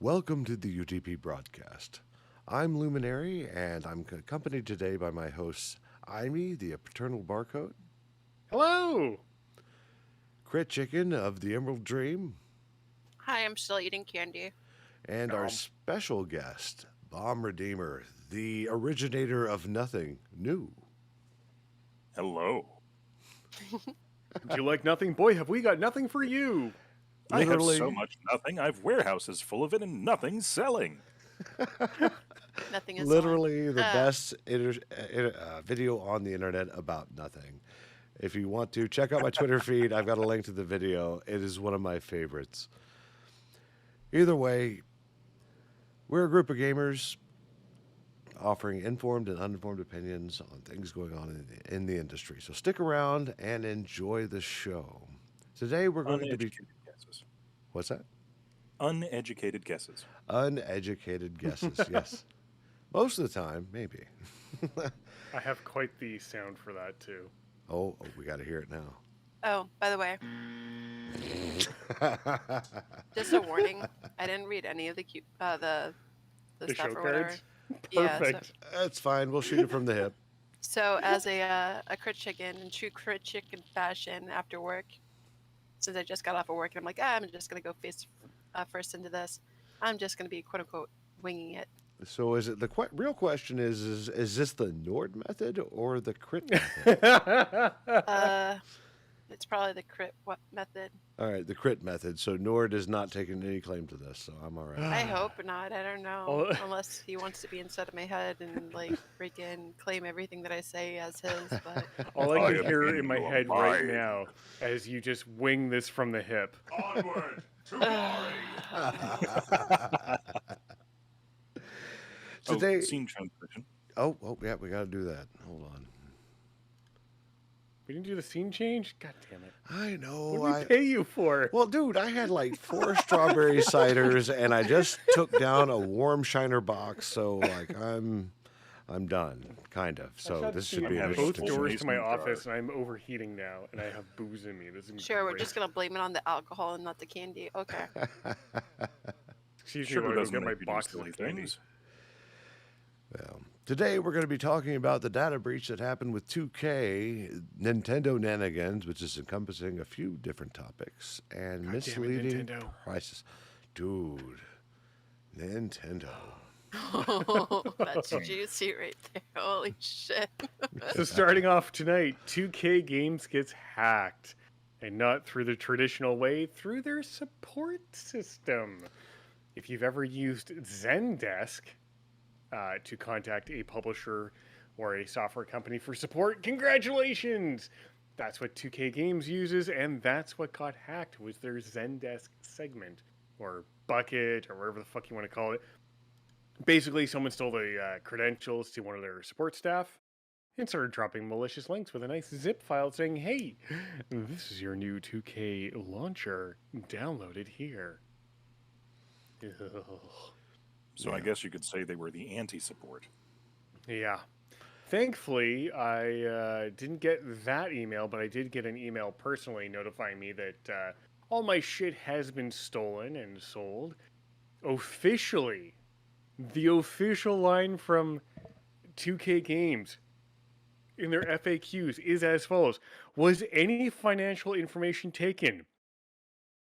Welcome to the UTP broadcast. I'm Luminary, and I'm accompanied today by my hosts, Imy, the Paternal Barcode, Hello! Crit Chicken of the Emerald Dream, Hi, I'm still eating candy. and our special guest, Bombredeemer, the originator of nothing new. Hello. Do you like nothing? Boy, have we got nothing for you! I have Literally, so much nothing. I've warehouses full of it and nothing's selling. Nothing is literally on. the best video on the internet about nothing. If you want to, check out my Twitter feed. I've got a link to the video. It is one of my favorites. Either way, we're a group of gamers offering informed and uninformed opinions on things going on in the industry. So stick around and enjoy the show. Today we're going to be... Uneducated guesses. What's that? Uneducated guesses. Uneducated guesses, yes. Most of the time, maybe. I have quite the sound for that, too. Oh, we got to hear it now. Oh, by the way, just a warning. I didn't read any of the The stuff show or whatever. cards? Yeah, Perfect. That's fine. We'll shoot it from the hip. so as a crit chicken in true crit chicken fashion after work, since I just got off of work and I'm like, I'm just gonna go first into this. I'm just gonna be quote unquote winging it. So is it the real question is this the Nord method or the crit method? It's probably the crit method. All right, the crit method. So Nord is not taking any claim to this, so I'm all right. I hope not. I don't know. Oh. Unless he wants to be inside of my head and like freaking claim everything that I say as his. But All I can am hear in my your head right mind. now as you just wing this from the hip. Onward to glory. Today, Scene transition. oh, yeah, we got to do that. Hold on. We didn't do the scene change? God damn it. I know. What did we pay you for? Well, dude, I had like 4 strawberry ciders, and I just took down a warm Shiner box, so like I'm done, kind of. So this should be an having both interesting full doors show. to my Mason office, and I'm overheating now, and I have booze in me. This is sure, we're great. just gonna blame it on the alcohol and not the candy. Okay. Excuse me Sugar while I go doesn't get my make you do boxes silly of candy. things. Well, today we're going to be talking about the data breach that happened with 2K, Nintendanigans, which is encompassing a few different topics, and God damn it, misleading Nintendo. prices. Dude, Nintendo. That's juicy right there. Holy shit. So starting off tonight, 2K Games gets hacked. And not through the traditional way, through their support system. If you've ever used Zendesk to contact a publisher or a software company for support, congratulations! That's what 2K Games uses, and that's what got hacked, was their Zendesk segment, or bucket, or whatever the fuck you want to call it. Basically, someone stole the credentials to one of their support staff and started dropping malicious links with a nice zip file saying, hey, this is your new 2K launcher. Download it here. Ugh. So I guess you could say they were the anti-support. Yeah. Thankfully, I didn't get that email, but I did get an email personally notifying me that all my shit has been stolen and sold. Officially, the official line from 2K Games in their FAQs is as follows. Was any financial information taken?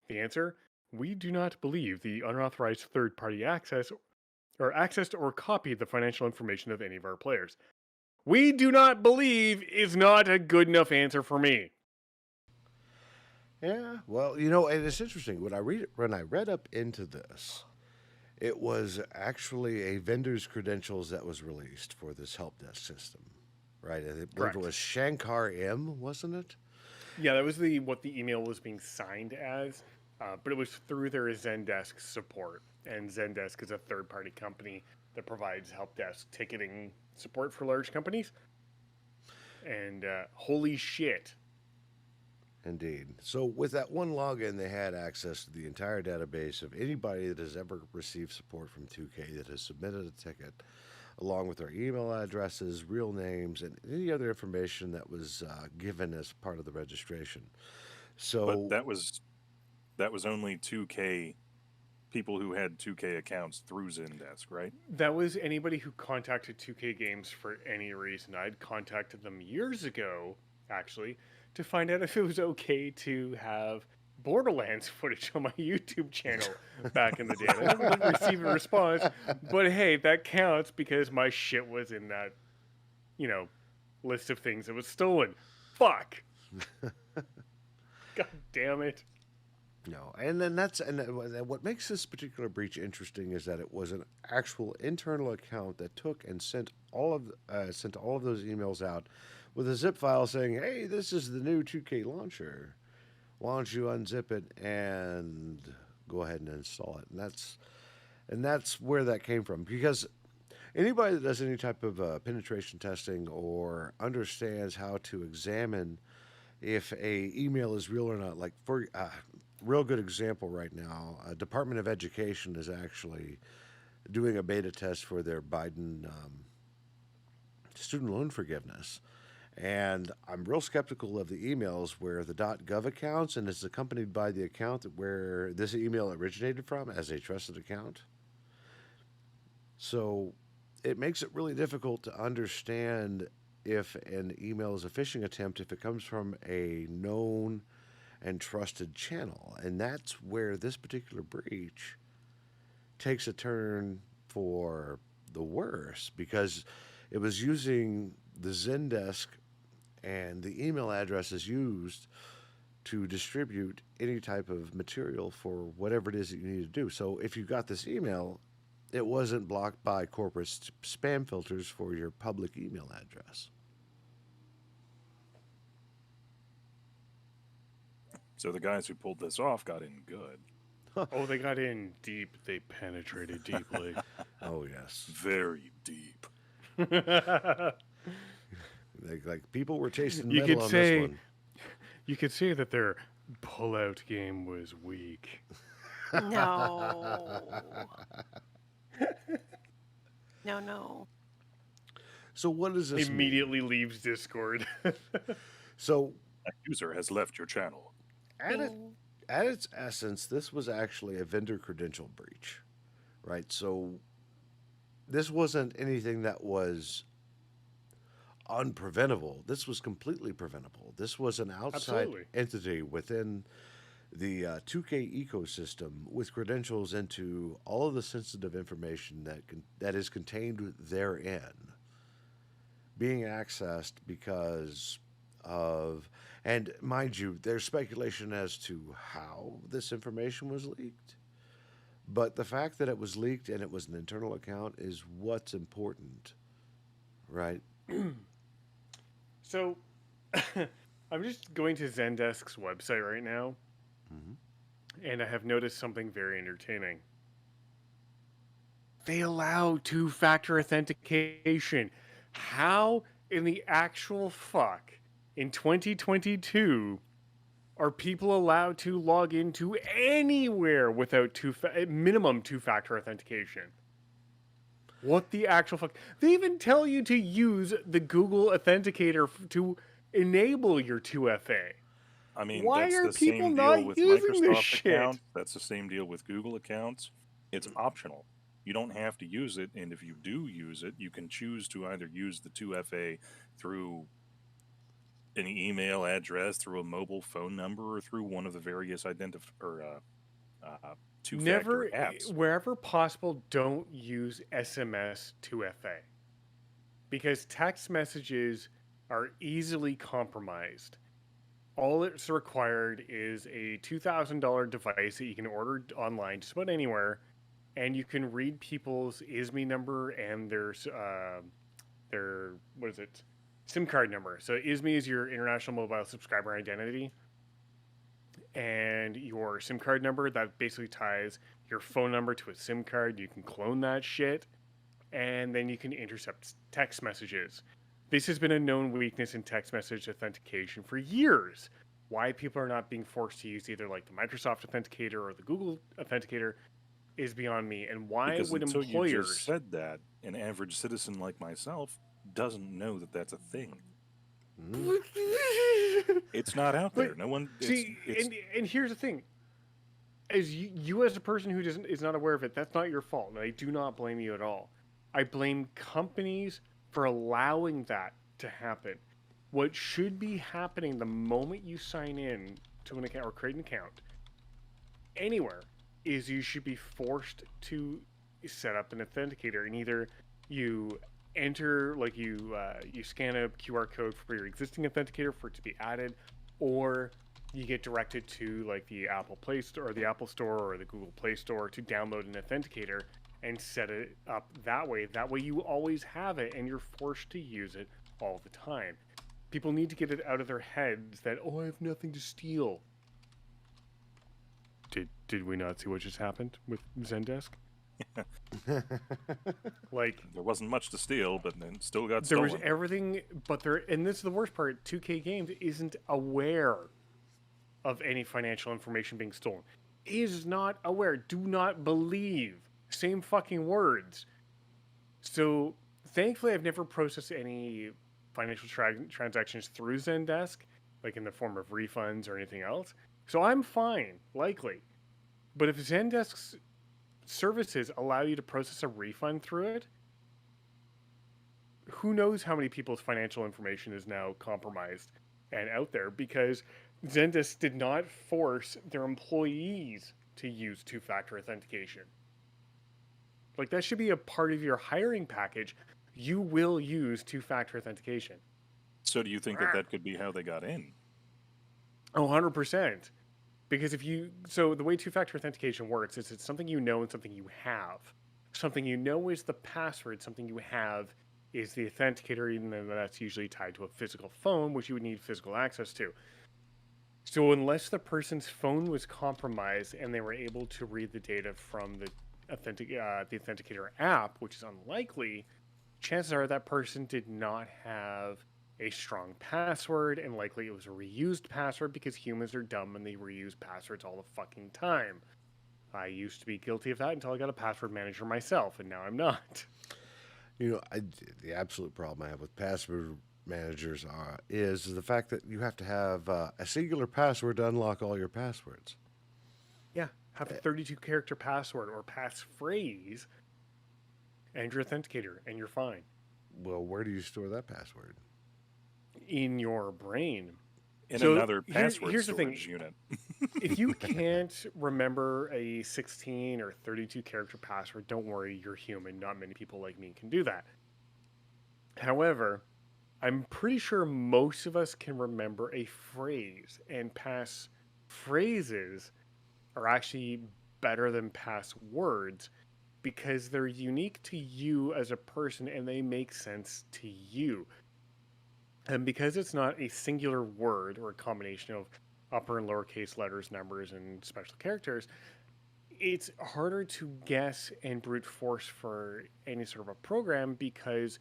The answer, we do not believe the unauthorized third-party accessed or copied the financial information of any of our players. We do not believe is not a good enough answer for me. Yeah, well, and it's interesting. When I read up into this, it was actually a vendor's credentials that was released for this help desk system, right? I believe Correct. it was Shankar M, wasn't it? Yeah, that was what the email was being signed as, but it was through their Zendesk support. And Zendesk is a third-party company that provides help desk ticketing support for large companies. And holy shit. Indeed. So with that one login, they had access to the entire database of anybody that has ever received support from 2K that has submitted a ticket, along with their email addresses, real names, and any other information that was given as part of the registration. So But that was only 2K people who had 2K accounts through Zendesk, right? That was anybody who contacted 2K Games for any reason. I'd contacted them years ago, actually, to find out if it was okay to have Borderlands footage on my YouTube channel back in the day. I never did receive a response, but hey, that counts because my shit was in that, list of things that was stolen. Fuck. God damn it. No, and then what makes this particular breach interesting is that it was an actual internal account that took and sent all of those emails out with a zip file saying, "Hey, this is the new 2K launcher. Why don't you unzip it and go ahead and install it?" And that's where that came from, because anybody that does any type of penetration testing or understands how to examine if a email is real or not, like for real good example right now, Department of Education is actually doing a beta test for their Biden student loan forgiveness. And I'm real skeptical of the emails where the .gov accounts, and it's accompanied by the account where this email originated from as a trusted account. So it makes it really difficult to understand if an email is a phishing attempt if it comes from a known and trusted channel. And that's where this particular breach takes a turn for the worse, because it was using the Zendesk and the email addresses used to distribute any type of material for whatever it is that you need to do. So if you got this email, it wasn't blocked by corporate spam filters for your public email address. So the guys who pulled this off got in good. Oh, they got in deep. They penetrated deeply. Oh, yes. Very deep. Like people were tasting You metal could on say- this one. You could say that their pullout game was weak. No. No. So what does this mean? Immediately leaves Discord. So A user has left your channel. at its essence, this was actually a vendor credential breach, right? So this wasn't anything that was unpreventable. This was completely preventable. This was an outside Absolutely. entity within the 2K ecosystem with credentials into all of the sensitive information that is contained therein being accessed because of, and mind you, there's speculation as to how this information was leaked. But the fact that it was leaked and it was an internal account is what's important, right? So, I'm just going to Zendesk's website right now, and I have noticed something very entertaining. They allow two-factor authentication. How in the actual fuck, in 2022, are people allowed to log into anywhere without minimum two-factor authentication? What the actual fuck? They even tell you to use the Google Authenticator to enable your 2FA. I mean, Why that's are the people same not deal with using this Microsoft shit? accounts. That's the same deal with Google accounts. It's optional. You don't have to use it, and if you do use it, you can choose to either use the 2FA through an email address, through a mobile phone number, or through one of the various two-factor Never, apps. wherever possible, don't use SMS 2FA. Because text messages are easily compromised. All it's required is a $2,000 device that you can order online just about anywhere, and you can read people's ISME number and their what is it, SIM card number. So ISME is your International Mobile Subscriber Identity, and your SIM card number that basically ties your phone number to a SIM card. You can clone that shit, and then you can intercept text messages. This has been a known weakness in text message authentication for years. Why people are not being forced to use either like the Microsoft Authenticator or the Google Authenticator is beyond me. And why Because would until employers... you just said that, an average citizen like myself doesn't know that that's a thing. It's not out there. No one. See, and here's the thing. as you as a person who is not aware of it, that's not your fault, and I do not blame you at all. I blame companies for allowing that to happen. What should be happening the moment you sign in to an account or create an account anywhere is you should be forced to set up an authenticator, and either you enter you scan a QR code for your existing authenticator for it to be added, or you get directed to like the Apple Play Store or the Apple Store or the Google Play Store to download an authenticator and set it up that way. That way you always have it and you're forced to use it all the time. People need to get it out of their heads that, oh, I have nothing to steal. Did we not see what just happened with Zendesk? Like, There wasn't much to steal, but then still got there stolen. was everything, but and this is the worst part, 2K Games isn't aware of any financial information being stolen. Is not aware. Do not believe. Same fucking words. So, thankfully, I've never processed any financial transactions through Zendesk, like in the form of refunds or anything else. So I'm fine, likely. But if Zendesk's services allow you to process a refund through it, who knows how many people's financial information is now compromised and out there, because Zendesk did not force their employees to use two-factor authentication. Like, that should be a part of your hiring package. You will use two-factor authentication. So do you think that could be how they got in? Oh, 100%. Because so the way two-factor authentication works is it's something you know and something you have. Something you know is the password. Something you have is the authenticator, even though that's usually tied to a physical phone, which you would need physical access to. So unless the person's phone was compromised and they were able to read the data from the authenticator app, which is unlikely, chances are that person did not have a strong password, and likely it was a reused password, because humans are dumb and they reuse passwords all the fucking time. I used to be guilty of that until I got a password manager myself, and now I'm not. You know, the absolute problem I have with password managers is the fact that you have to have a singular password to unlock all your passwords. Yeah, have a 32-character password or passphrase and your authenticator, and you're fine. Well, where do you store that password? In your brain. In So another password here's the thing. storage unit. If you can't remember a 16 or 32 character password, don't worry, you're human. Not many people like me can do that. However, I'm pretty sure most of us can remember a phrase, and phrases are actually better than passwords because they're unique to you as a person and they make sense to you. And because it's not a singular word or a combination of upper and lowercase letters, numbers, and special characters, it's harder to guess and brute force for any sort of a program because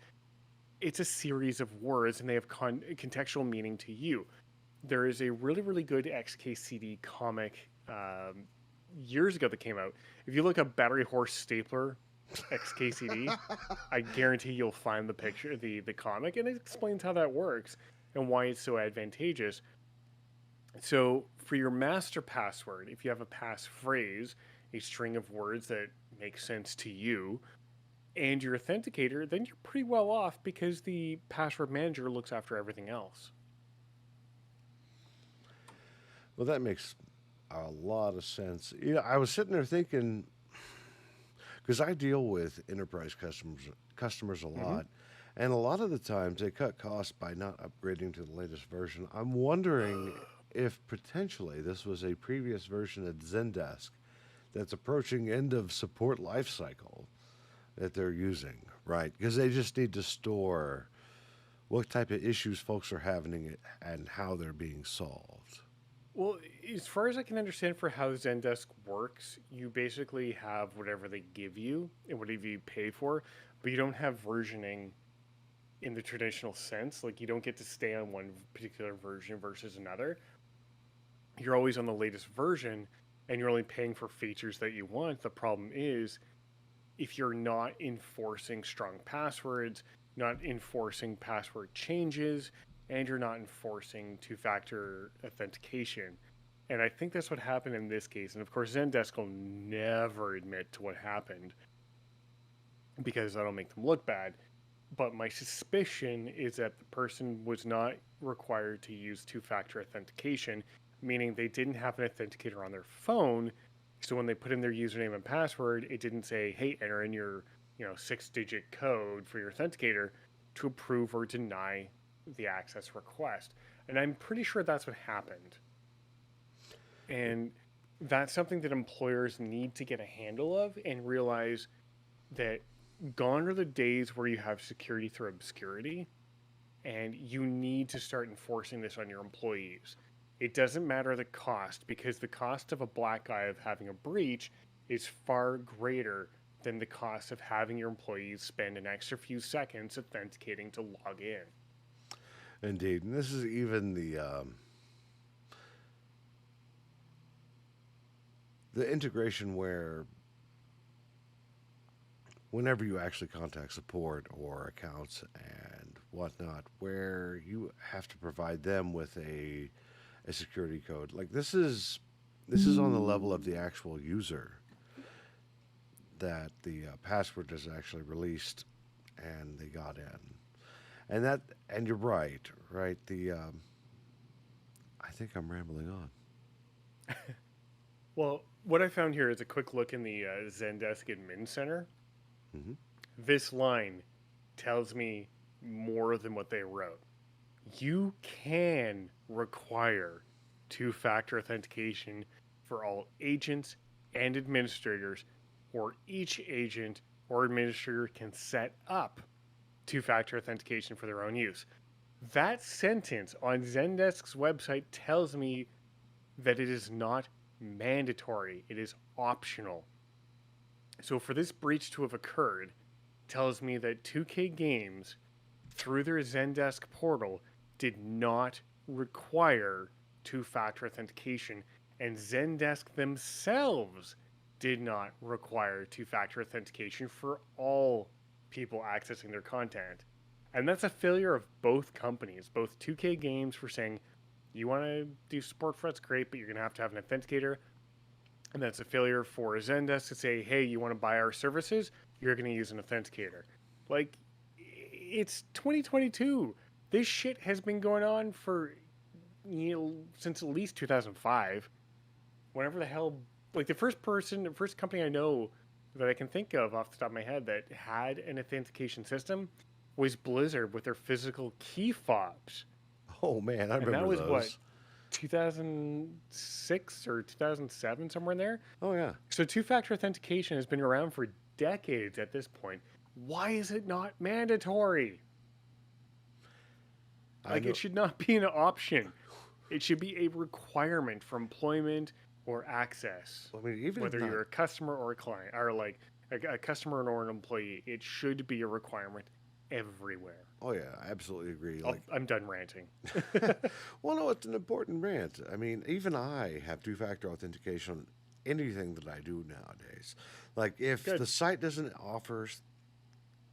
it's a series of words and they have contextual meaning to you. There is a really, really good XKCD comic years ago that came out. If you look up Battery Horse Stapler XKCD, I guarantee you'll find the picture, the comic, and it explains how that works and why it's so advantageous. So for your master password, if you have a passphrase, a string of words that make sense to you, and your authenticator, then you're pretty well off because the password manager looks after everything else. Well, that makes a lot of sense. You know, I was sitting there thinking, because I deal with enterprise customers a lot, and a lot of the times they cut costs by not upgrading to the latest version. I'm wondering if potentially this was a previous version of Zendesk that's approaching end of support life cycle that they're using, right? Because they just need to store what type of issues folks are having and how they're being solved. Well, as far as I can understand for how Zendesk works, you basically have whatever they give you and whatever you pay for, but you don't have versioning in the traditional sense. Like, you don't get to stay on one particular version versus another. You're always on the latest version, and you're only paying for features that you want. The problem is, if you're not enforcing strong passwords, not enforcing password changes, and you're not enforcing two-factor authentication, And I think that's what happened in this case. And of course, Zendesk will never admit to what happened because that'll make them look bad. But my suspicion is that the person was not required to use two-factor authentication, meaning they didn't have an authenticator on their phone. So when they put in their username and password, it didn't say, "Hey, enter in your 6-digit code for your authenticator to approve or deny the access request." And I'm pretty sure that's what happened. And that's something that employers need to get a handle of and realize that gone are the days where you have security through obscurity, and you need to start enforcing this on your employees. It doesn't matter the cost, because the cost of a black eye of having a breach is far greater than the cost of having your employees spend an extra few seconds authenticating to log in. Indeed. And this is even the integration where whenever you actually contact support or accounts and whatnot, where you have to provide them with a security code. Like this is on the level of the actual user that the password is actually released and they got in. And you're right? The I think I'm rambling on. Well, what I found here is a quick look in the Zendesk Admin Center. Mm-hmm. This line tells me more than what they wrote. You can require two-factor authentication for all agents and administrators, or each agent or administrator can set up two-factor authentication for their own use. That sentence on Zendesk's website tells me that it is not mandatory, it is optional. So for this breach to have occurred, tells me that 2K Games, through their Zendesk portal, did not require two-factor authentication, and Zendesk themselves did not require two-factor authentication for all people accessing their content. And that's a failure of both companies, both 2K Games for saying, you want to do support for us, great, but you're going to have an authenticator. And that's a failure for Zendesk to say, hey, you want to buy our services? You're going to use an authenticator. Like, it's 2022. This shit has been going on for, since at least 2005. Whenever the hell, like the first company I know that I can think of off the top of my head that had an authentication system was Blizzard with their physical key fobs. Oh man, I remember those. And that was what, 2006 or 2007, somewhere in there. Oh yeah. So two-factor authentication has been around for decades at this point. Why is it not mandatory? Like, it should not be an option. It should be a requirement for employment or access. I mean, even whether you're a customer or a client, or like a customer or an employee, it should be a requirement everywhere. Oh yeah, I absolutely agree. I'm done ranting. Well, no, it's an important rant. I mean, even I have two-factor authentication on anything that I do nowadays. Like, if the site doesn't offer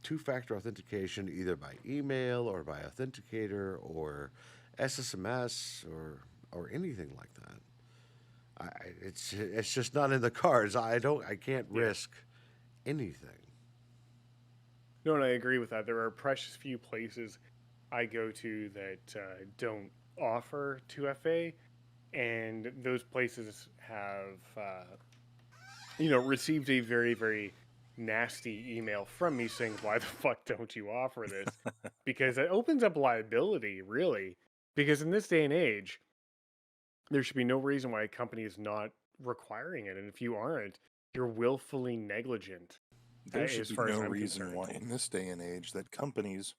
two-factor authentication either by email or by authenticator or SSMS or anything like that, it's just not in the cards. I can't risk anything. No, and I agree with that. There are precious few places I go to that don't offer 2FA, and those places have, received a very, very nasty email from me saying, "Why the fuck don't you offer this?" Because it opens up liability, really. Because in this day and age, there should be no reason why a company is not requiring it, and if you aren't, you're willfully negligent. There should be no reason why in this day and age that companies,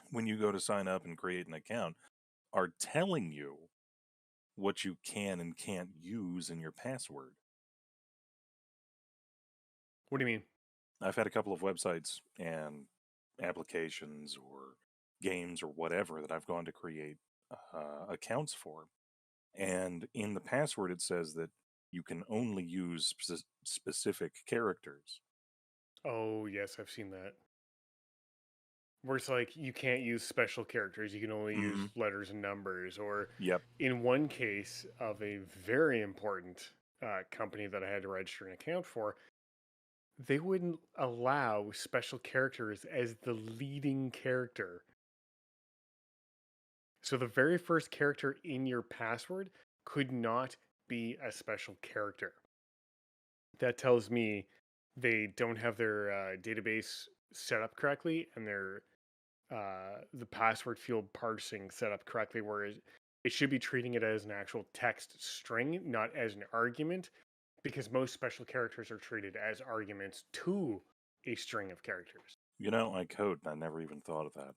when you go to sign up and create an account, are telling you what you can and can't use in your password. What do you mean? I've had a couple of websites and applications or games or whatever that I've gone to create accounts for. And in the password, it says that you can only use specific characters. Oh, yes, I've seen that. where it's like you can't use special characters, you can only use letters and numbers. Or Yep. in one case of a very important company that I had to register an account for, they wouldn't allow special characters as the leading character. So the very first character in your password could not be a special character. That tells me they don't have their database set up correctly, and their the password field parsing set up correctly, where it should be treating it as an actual text string, not as an argument, because most special characters are treated as arguments to a string of characters. You know, I code, and I never even thought of that.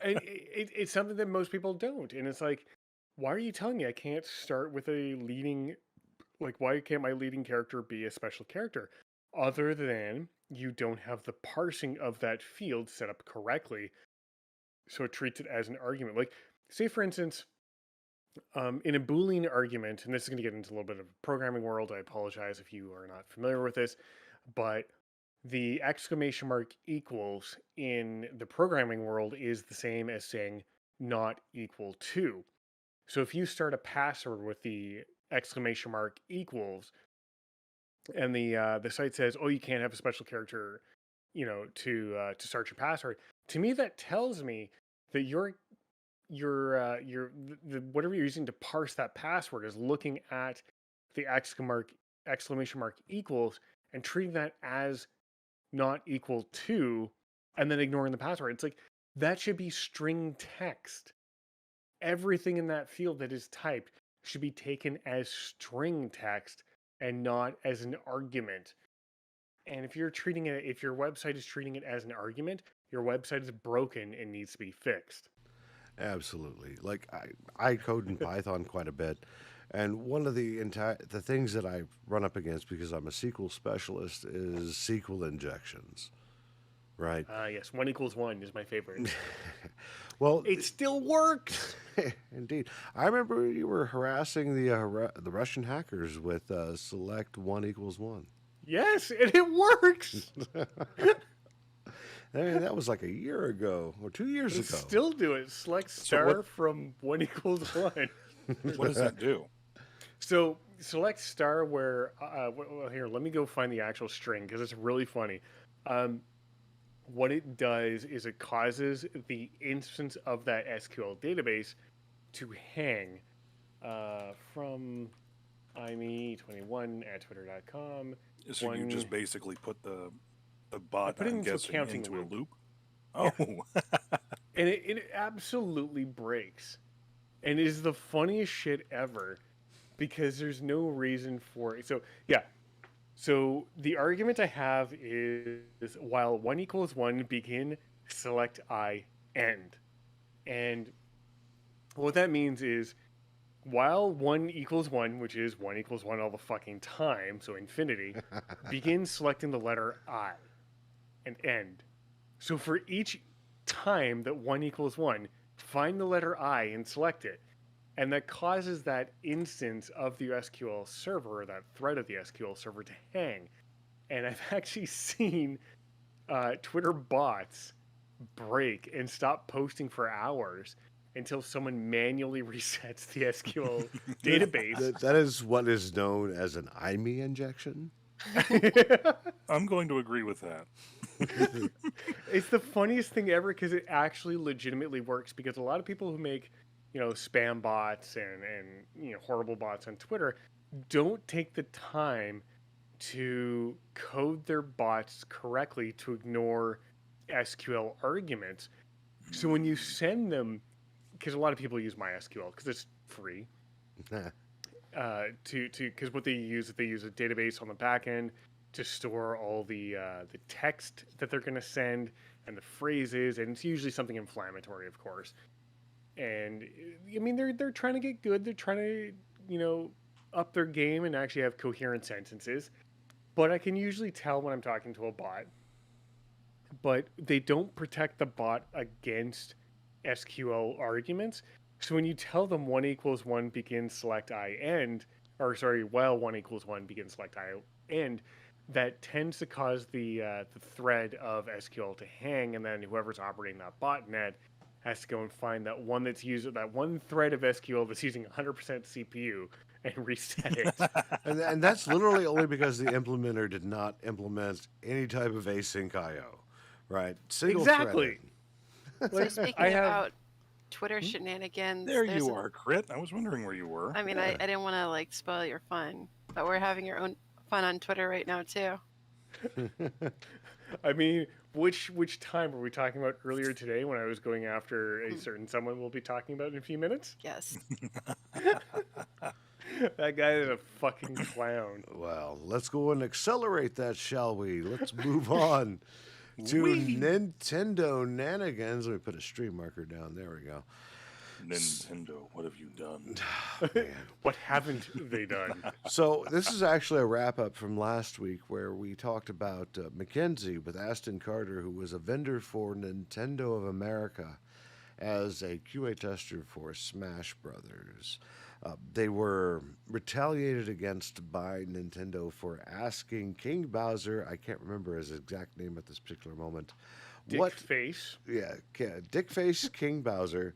And it's something that most people don't. And it's like, why are you telling me I can't start with a leading, like, why can't my leading character be a special character? Other than you don't have the parsing of that field set up correctly, so it treats it as an argument. Like, say, for instance, in a Boolean argument, and this is going to get into a little bit of programming world. I apologize if you are not familiar with this, but the exclamation mark equals in the programming world is the same as saying not equal to. So if you start a password with the exclamation mark equals, and the site says, "Oh, you can't have a special character, to start your password," to me that tells me that the whatever you're using to parse that password is looking at the exclamation mark equals and treating that as not equal to, and then ignoring the password. It's like, that should be string text. Everything in that field that is typed should be taken as string text and not as an argument. And if your website is treating it as an argument, your website is broken and needs to be fixed. Absolutely. Like I code in Python quite a bit, and one of the things that I run up against, because I'm a SQL specialist, is SQL injections. Right. Yes, 1 = 1 is my favorite. Well, It still works. indeed. I remember you were harassing the Russian hackers with select 1 = 1. Yes, and it works. I mean, that was like a year ago or 2 years ago. Still do it. Select star from 1 = 1. What does that do? So select star where, well, here, let me go find the actual string because it's really funny. What it does is it causes the instance of that SQL database to hang from ime21@twitter.com. So you just basically put the bot, put it I'm into a guessing, counting into loop. a loop? Oh. And it absolutely breaks. And it is the funniest shit ever because there's no reason for it. So, yeah. So the argument I have is while 1 = 1 begin, select I, end. And what that means is while 1 = 1, which is 1 = 1 all the fucking time, so infinity, begin selecting the letter I and end. So for each time that 1 = 1, find the letter I and select it. And that causes that instance of the SQL server, or that thread of the SQL server, to hang. And I've actually seen Twitter bots break and stop posting for hours until someone manually resets the SQL database. That is what is known as an IME injection. I'm going to agree with that. It's the funniest thing ever because it actually legitimately works, because a lot of people who make spam bots and horrible bots on Twitter don't take the time to code their bots correctly to ignore SQL arguments. So when you send them, because a lot of people use MySQL because it's free, because what they use a database on the back end to store all the text that they're going to send and the phrases, and it's usually something inflammatory, of course. And I mean, they're trying to get good. They're trying to, up their game and actually have coherent sentences. But I can usually tell when I'm talking to a bot. But they don't protect the bot against SQL arguments. So when you tell them 1 = 1 begin select I end, or sorry, while 1 = 1 begin select I end, that tends to cause the thread of SQL to hang, and then whoever's operating that botnet has to go and find that one that's using that one thread of SQL that's using 100% CPU and reset it. And that's literally only because the implementer did not implement any type of async IO, right? Single threaded. Exactly. So Like I speaking have, about Twitter shenanigans, There there's you an. are, Crit. I was wondering where you were. I mean, I didn't want to like spoil your fun, but we're having your own fun on Twitter right now too. I mean, which time were we talking about earlier today when I was going after a certain someone we'll be talking about in a few minutes? Yes. That guy is a fucking clown. Well, let's go and accelerate that, shall we? Let's move on to Whee! Nintendanigans. Let me put a stream marker down. There we go. Nintendo, what have you done? What haven't they done? So this is actually a wrap up from last week where we talked about Mackenzie with Aston Carter, who was a vendor for Nintendo of America as a QA tester for Smash Brothers. They were retaliated against by Nintendo for asking King Bowser, I can't remember his exact name at this particular moment, Dick face. Dickface King Bowser,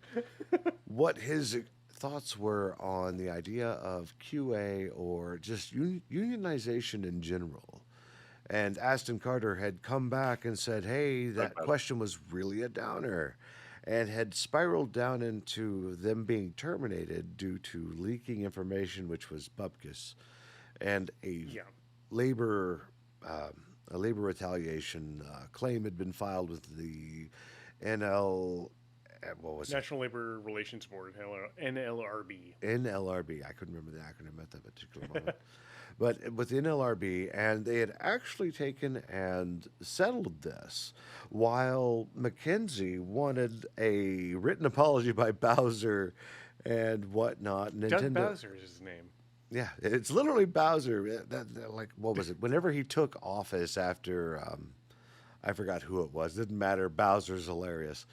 what his thoughts were on the idea of QA or just unionization in general. And Aston Carter had come back and said, hey, that question was really a downer, and had spiraled down into them being terminated due to leaking information, which was bupkis, and a labor retaliation claim had been filed with the NL. What was National Labor Relations Board, NLRB. NLRB. I couldn't remember the acronym at that particular moment. But with NLRB, and they had actually taken and settled this, while Mackenzie wanted a written apology by Bowser and whatnot. Nintendo, Doug Bowser is his name. Yeah, it's literally Bowser. Like, what was it? Whenever he took office after, I forgot who it was. Didn't matter. Bowser's hilarious.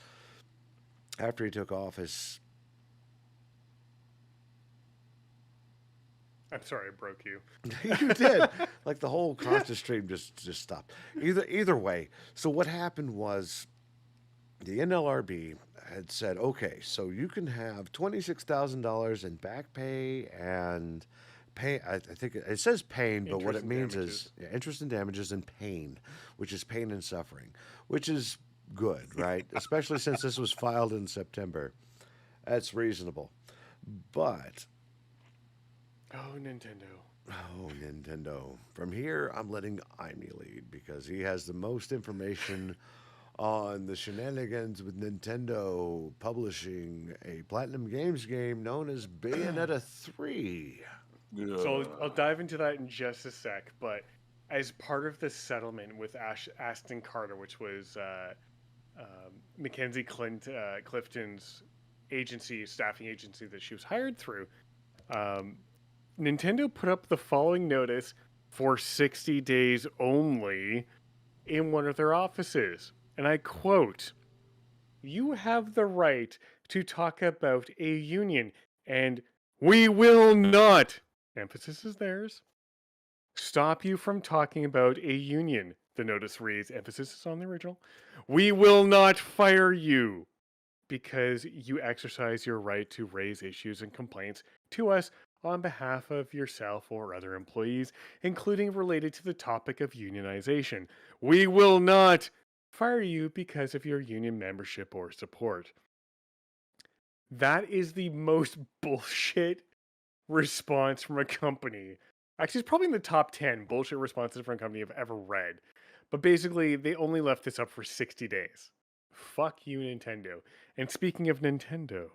After he took office. I'm sorry, I broke you. You did. Like the whole constant stream just stopped. Either way. So what happened was the NLRB had said, okay, so you can have $26,000 in back pay and pay. I think it says pain, but what it means is interest and damages and pain, which is pain and suffering, which is good, right? Especially since this was filed in September. That's reasonable. But oh, Nintendo. Oh, Nintendo. From here, I'm letting Imey lead because he has the most information on the shenanigans with Nintendo publishing a Platinum Games game known as Bayonetta 3. So I'll dive into that in just a sec, but as part of the settlement with Aston Carter, which was Mackenzie Clifton's staffing agency that she was hired through, Nintendo put up the following notice for 60 days only in one of their offices. And I quote, "You have the right to talk about a union, and we will not," emphasis is theirs, "stop you from talking about a union." The notice reads, emphasis is on the original, "We will not fire you because you exercise your right to raise issues and complaints to us on behalf of yourself or other employees, including related to the topic of unionization. We will not fire you because of your union membership or support." That is the most bullshit response from a company. Actually, it's probably in the top 10 bullshit responses from a company I've ever read. But basically, they only left this up for 60 days. Fuck you, Nintendo. And speaking of Nintendo,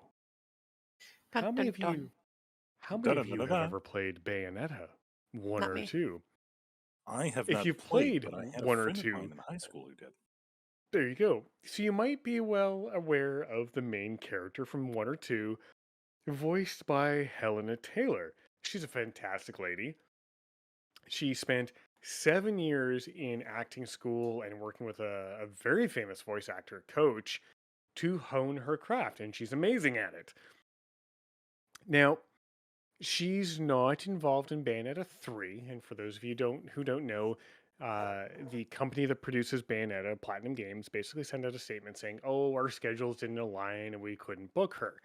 how many of you have ever played Bayonetta 1 Not or me. 2? I have If not you've played, played but I had 1 a or friend of 2, mine in high school who did. there you go. So you might be well aware of the main character from 1 or 2, voiced by Helena Taylor. She's a fantastic lady. She spent 7 years in acting school and working with a very famous voice actor coach to hone her craft, and she's amazing at it. Now, she's not involved in Bayonetta 3, and for those of you who don't know, the company that produces Bayonetta, Platinum Games, basically sent out a statement saying, "Oh, our schedules didn't align and we couldn't book her."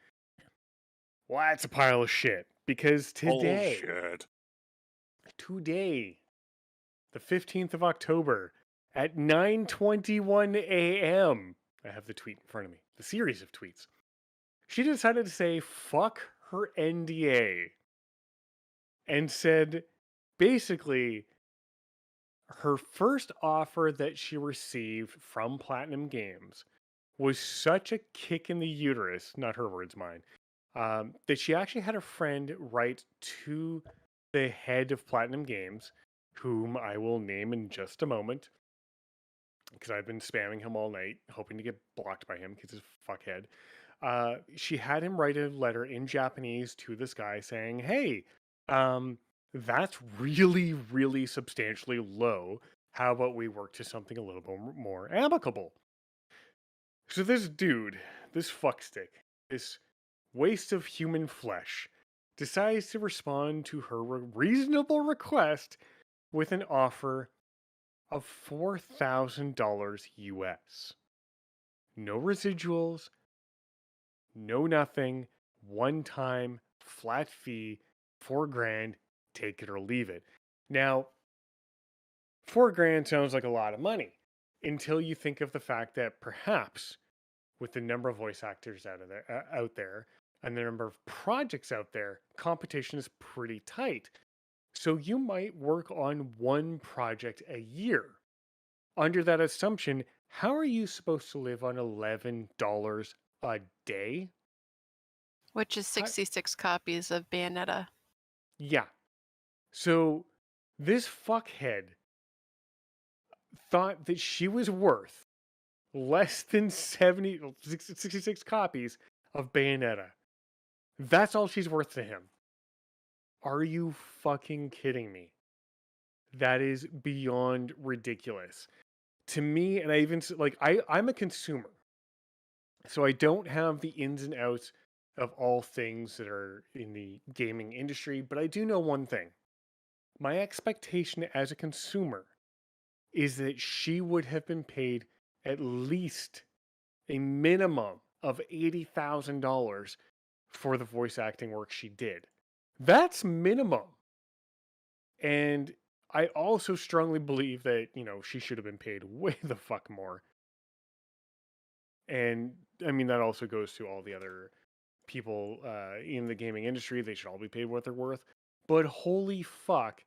Well, that's a pile of shit because Bullshit. today, the 15th of October at 9:21 a.m., I have the tweet in front of me, the series of tweets. She decided to say fuck her NDA and said basically her first offer that she received from Platinum Games was such a kick in the uterus, not her words, mine, that she actually had a friend write to the head of Platinum Games, whom I will name in just a moment, because I've been spamming him all night, hoping to get blocked by him because he's a fuckhead. She had him write a letter in Japanese to this guy saying, "Hey, that's really, really substantially low. How about we work to something a little bit more amicable?" So this dude, this fuckstick, this waste of human flesh, decides to respond to her reasonable request with an offer of $4,000 US. No residuals, no nothing, one time, flat fee, $4,000, take it or leave it. Now, $4,000 sounds like a lot of money until you think of the fact that perhaps with the number of voice actors out there and the number of projects out there, competition is pretty tight. So you might work on one project a year. Under that assumption, how are you supposed to live on $11 a day? Which is 66 copies of Bayonetta. Yeah. So this fuckhead thought that she was worth less than 66 copies of Bayonetta. That's all she's worth to him. Are you fucking kidding me? That is beyond ridiculous. To me, and I even, like, I'm a consumer. So I don't have the ins and outs of all things that are in the gaming industry, but I do know one thing. My expectation as a consumer is that she would have been paid at least a minimum of $80,000 for the voice acting work she did. That's minimum. And I also strongly believe that, she should have been paid way the fuck more. And I mean, that also goes to all the other people in the gaming industry. They should all be paid what they're worth. But holy fuck,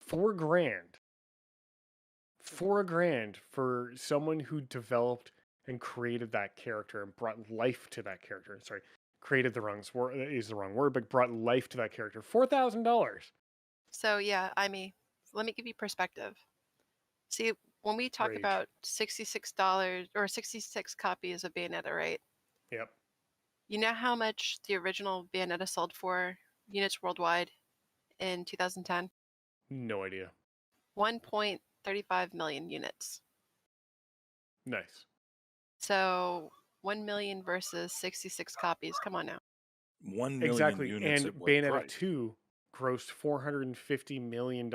$4,000. $4,000 for someone who developed and created that character and brought life to that character. Sorry, created is the wrong word, but brought life to that character. $4,000. So yeah, let me give you perspective. See, when we talk Rage. about $66 or 66 copies of Bayonetta, right? Yep. You know how much the original Bayonetta sold for units worldwide in 2010? No idea. 1.35 million units. Nice. So 1 million versus 66 copies. Come on now. 1 million Exactly. units And at what Bayonetta price? 2 grossed $450 million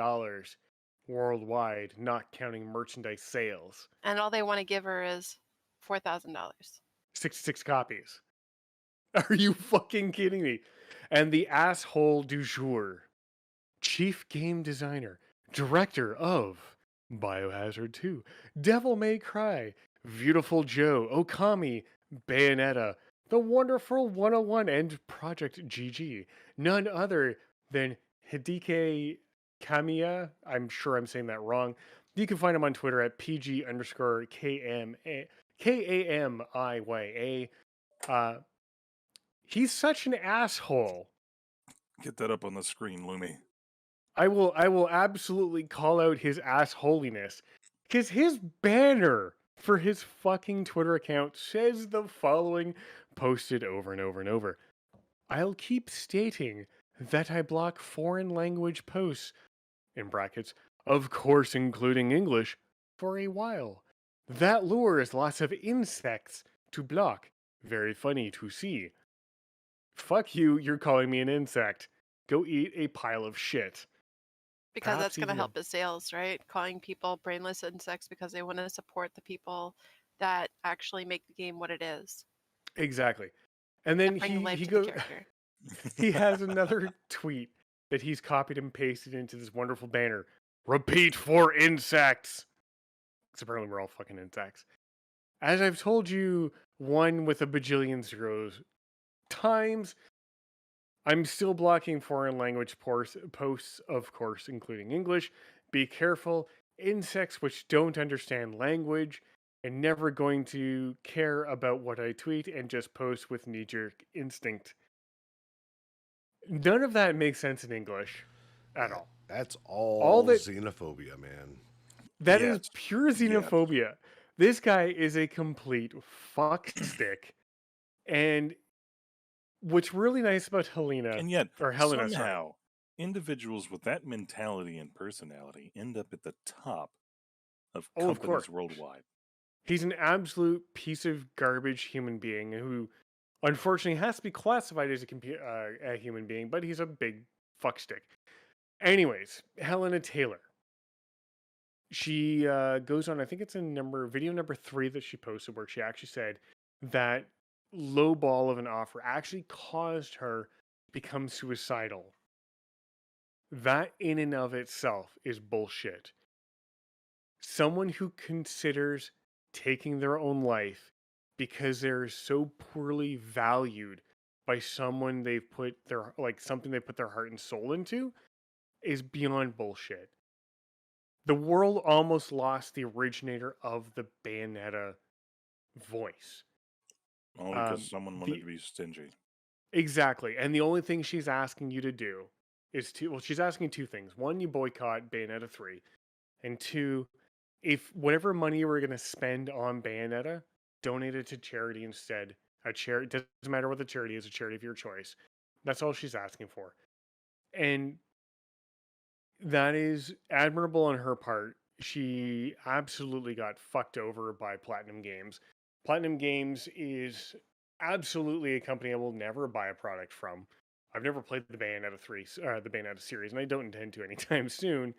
worldwide, not counting merchandise sales. And all they want to give her is $4,000. 66 copies. Are you fucking kidding me? And the asshole du jour, chief game designer, director of Biohazard 2, Devil May Cry, Beautiful Joe, Okami, Bayonetta, The Wonderful 101, and Project GG. None other than Hideki Kamiya. I'm sure I'm saying that wrong. You can find him on Twitter at PG_KAMIYA. He's such an asshole. Get that up on the screen, Lumi. I will absolutely call out his assholiness because his banner for his fucking Twitter account says the following, posted over and over and over. I'll keep stating that I block foreign language posts, in brackets, of course including English, for a while. That lures lots of insects to block. Very funny to see. Fuck you, you're calling me an insect. Go eat a pile of shit. Because perhaps that's going to even a help his sales, right? Calling people brainless insects because they want to support the people that actually make the game what it is. exactly. And then Bring life he to the goes. character. He has another tweet that he's copied and pasted into this wonderful banner. Repeat for insects. Because apparently we're all fucking insects. As I've told you, one with a bajillion zeros times, I'm still blocking foreign language posts, of course, including English. Be careful. Insects which don't understand language and never going to care about what I tweet and just post with knee jerk instinct. None of that makes sense in English at all. That's All all that xenophobia, man. that is Yes. pure Yes. xenophobia. This guy is a complete fuckstick. And what's really nice about Helena And yet, or Helena, sorry. somehow, individuals with that mentality and personality end up at the top of Oh, of companies course. worldwide. He's an absolute piece of garbage human being who, unfortunately, has to be classified as a human being, but he's a big fuckstick. Anyways, Helena Taylor. She goes on, I think it's in video number 3 that she posted, where she actually said that low ball of an offer actually caused her to become suicidal. That in and of itself is bullshit. Someone who considers taking their own life because they're so poorly valued by someone they've put their something they put their heart and soul into is beyond bullshit. The world almost lost the originator of the Bayonetta voice. Only because someone wanted The to be stingy. exactly, and the only thing she's asking you to do is she's asking 2 things. 1, you boycott Bayonetta 3, and 2, if whatever money you were going to spend on Bayonetta, donate it to charity instead. A charity doesn't matter what the charity is, a charity of your choice. That's all she's asking for, and that is admirable on her part. She absolutely got fucked over by Platinum Games. Platinum Games is absolutely a company I will never buy a product from. I've never played the the Bayonetta series, and I don't intend to anytime soon.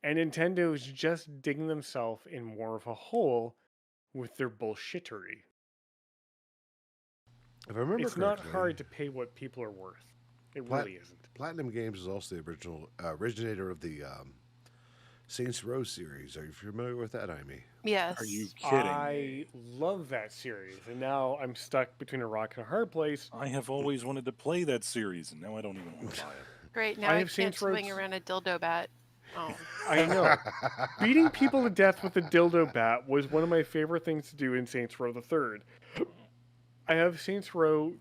And Nintendo is just digging themselves in more of a hole with their bullshittery. If I remember It's not correctly, hard to pay what people are worth. It really isn't. Platinum Games is also the original originator of the Saints Row series. Are you familiar with that, Amy? Yes. Are you kidding I me? love that series, and now I'm stuck between a rock and a hard place. I have always wanted to play that series, and now I don't even want to buy it. Great. Now I I have can't Saints Row swing around a dildo bat. Oh. I know. Beating people to death with a dildo bat was one of my favorite things to do in Saints Row the Third. I have Saints Row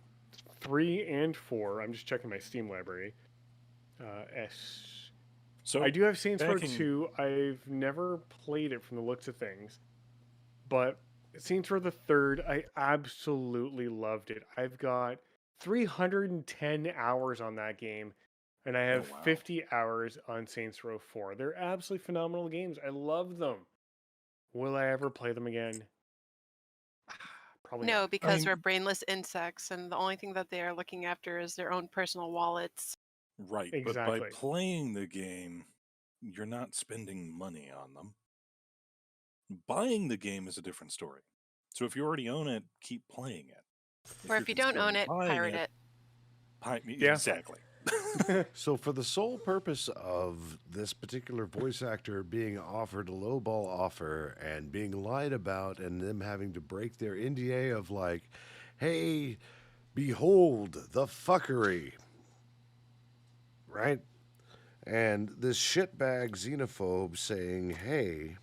3 and 4. I'm just checking my Steam library. So I do have Saints Row backing- 2. I've never played it from the looks of things. But Saints Row the Third, I absolutely loved it. I've got 310 hours on that game, and I have wow. 50 hours on Saints Row 4. They're absolutely phenomenal games. I love them. Will I ever play them again? Probably No, not. because we're brainless insects, and the only thing that they are looking after is their own personal wallets. Right, Exactly. but by playing the game, you're not spending money on them. Buying the game is a different story. So if you already own it, keep playing it. Or if you don't own it, pirate it. Yeah. Exactly. So, for the sole purpose of this particular voice actor being offered a lowball offer and being lied about, and them having to break their NDA of like, hey, behold the fuckery, right? And this shitbag xenophobe saying, hey,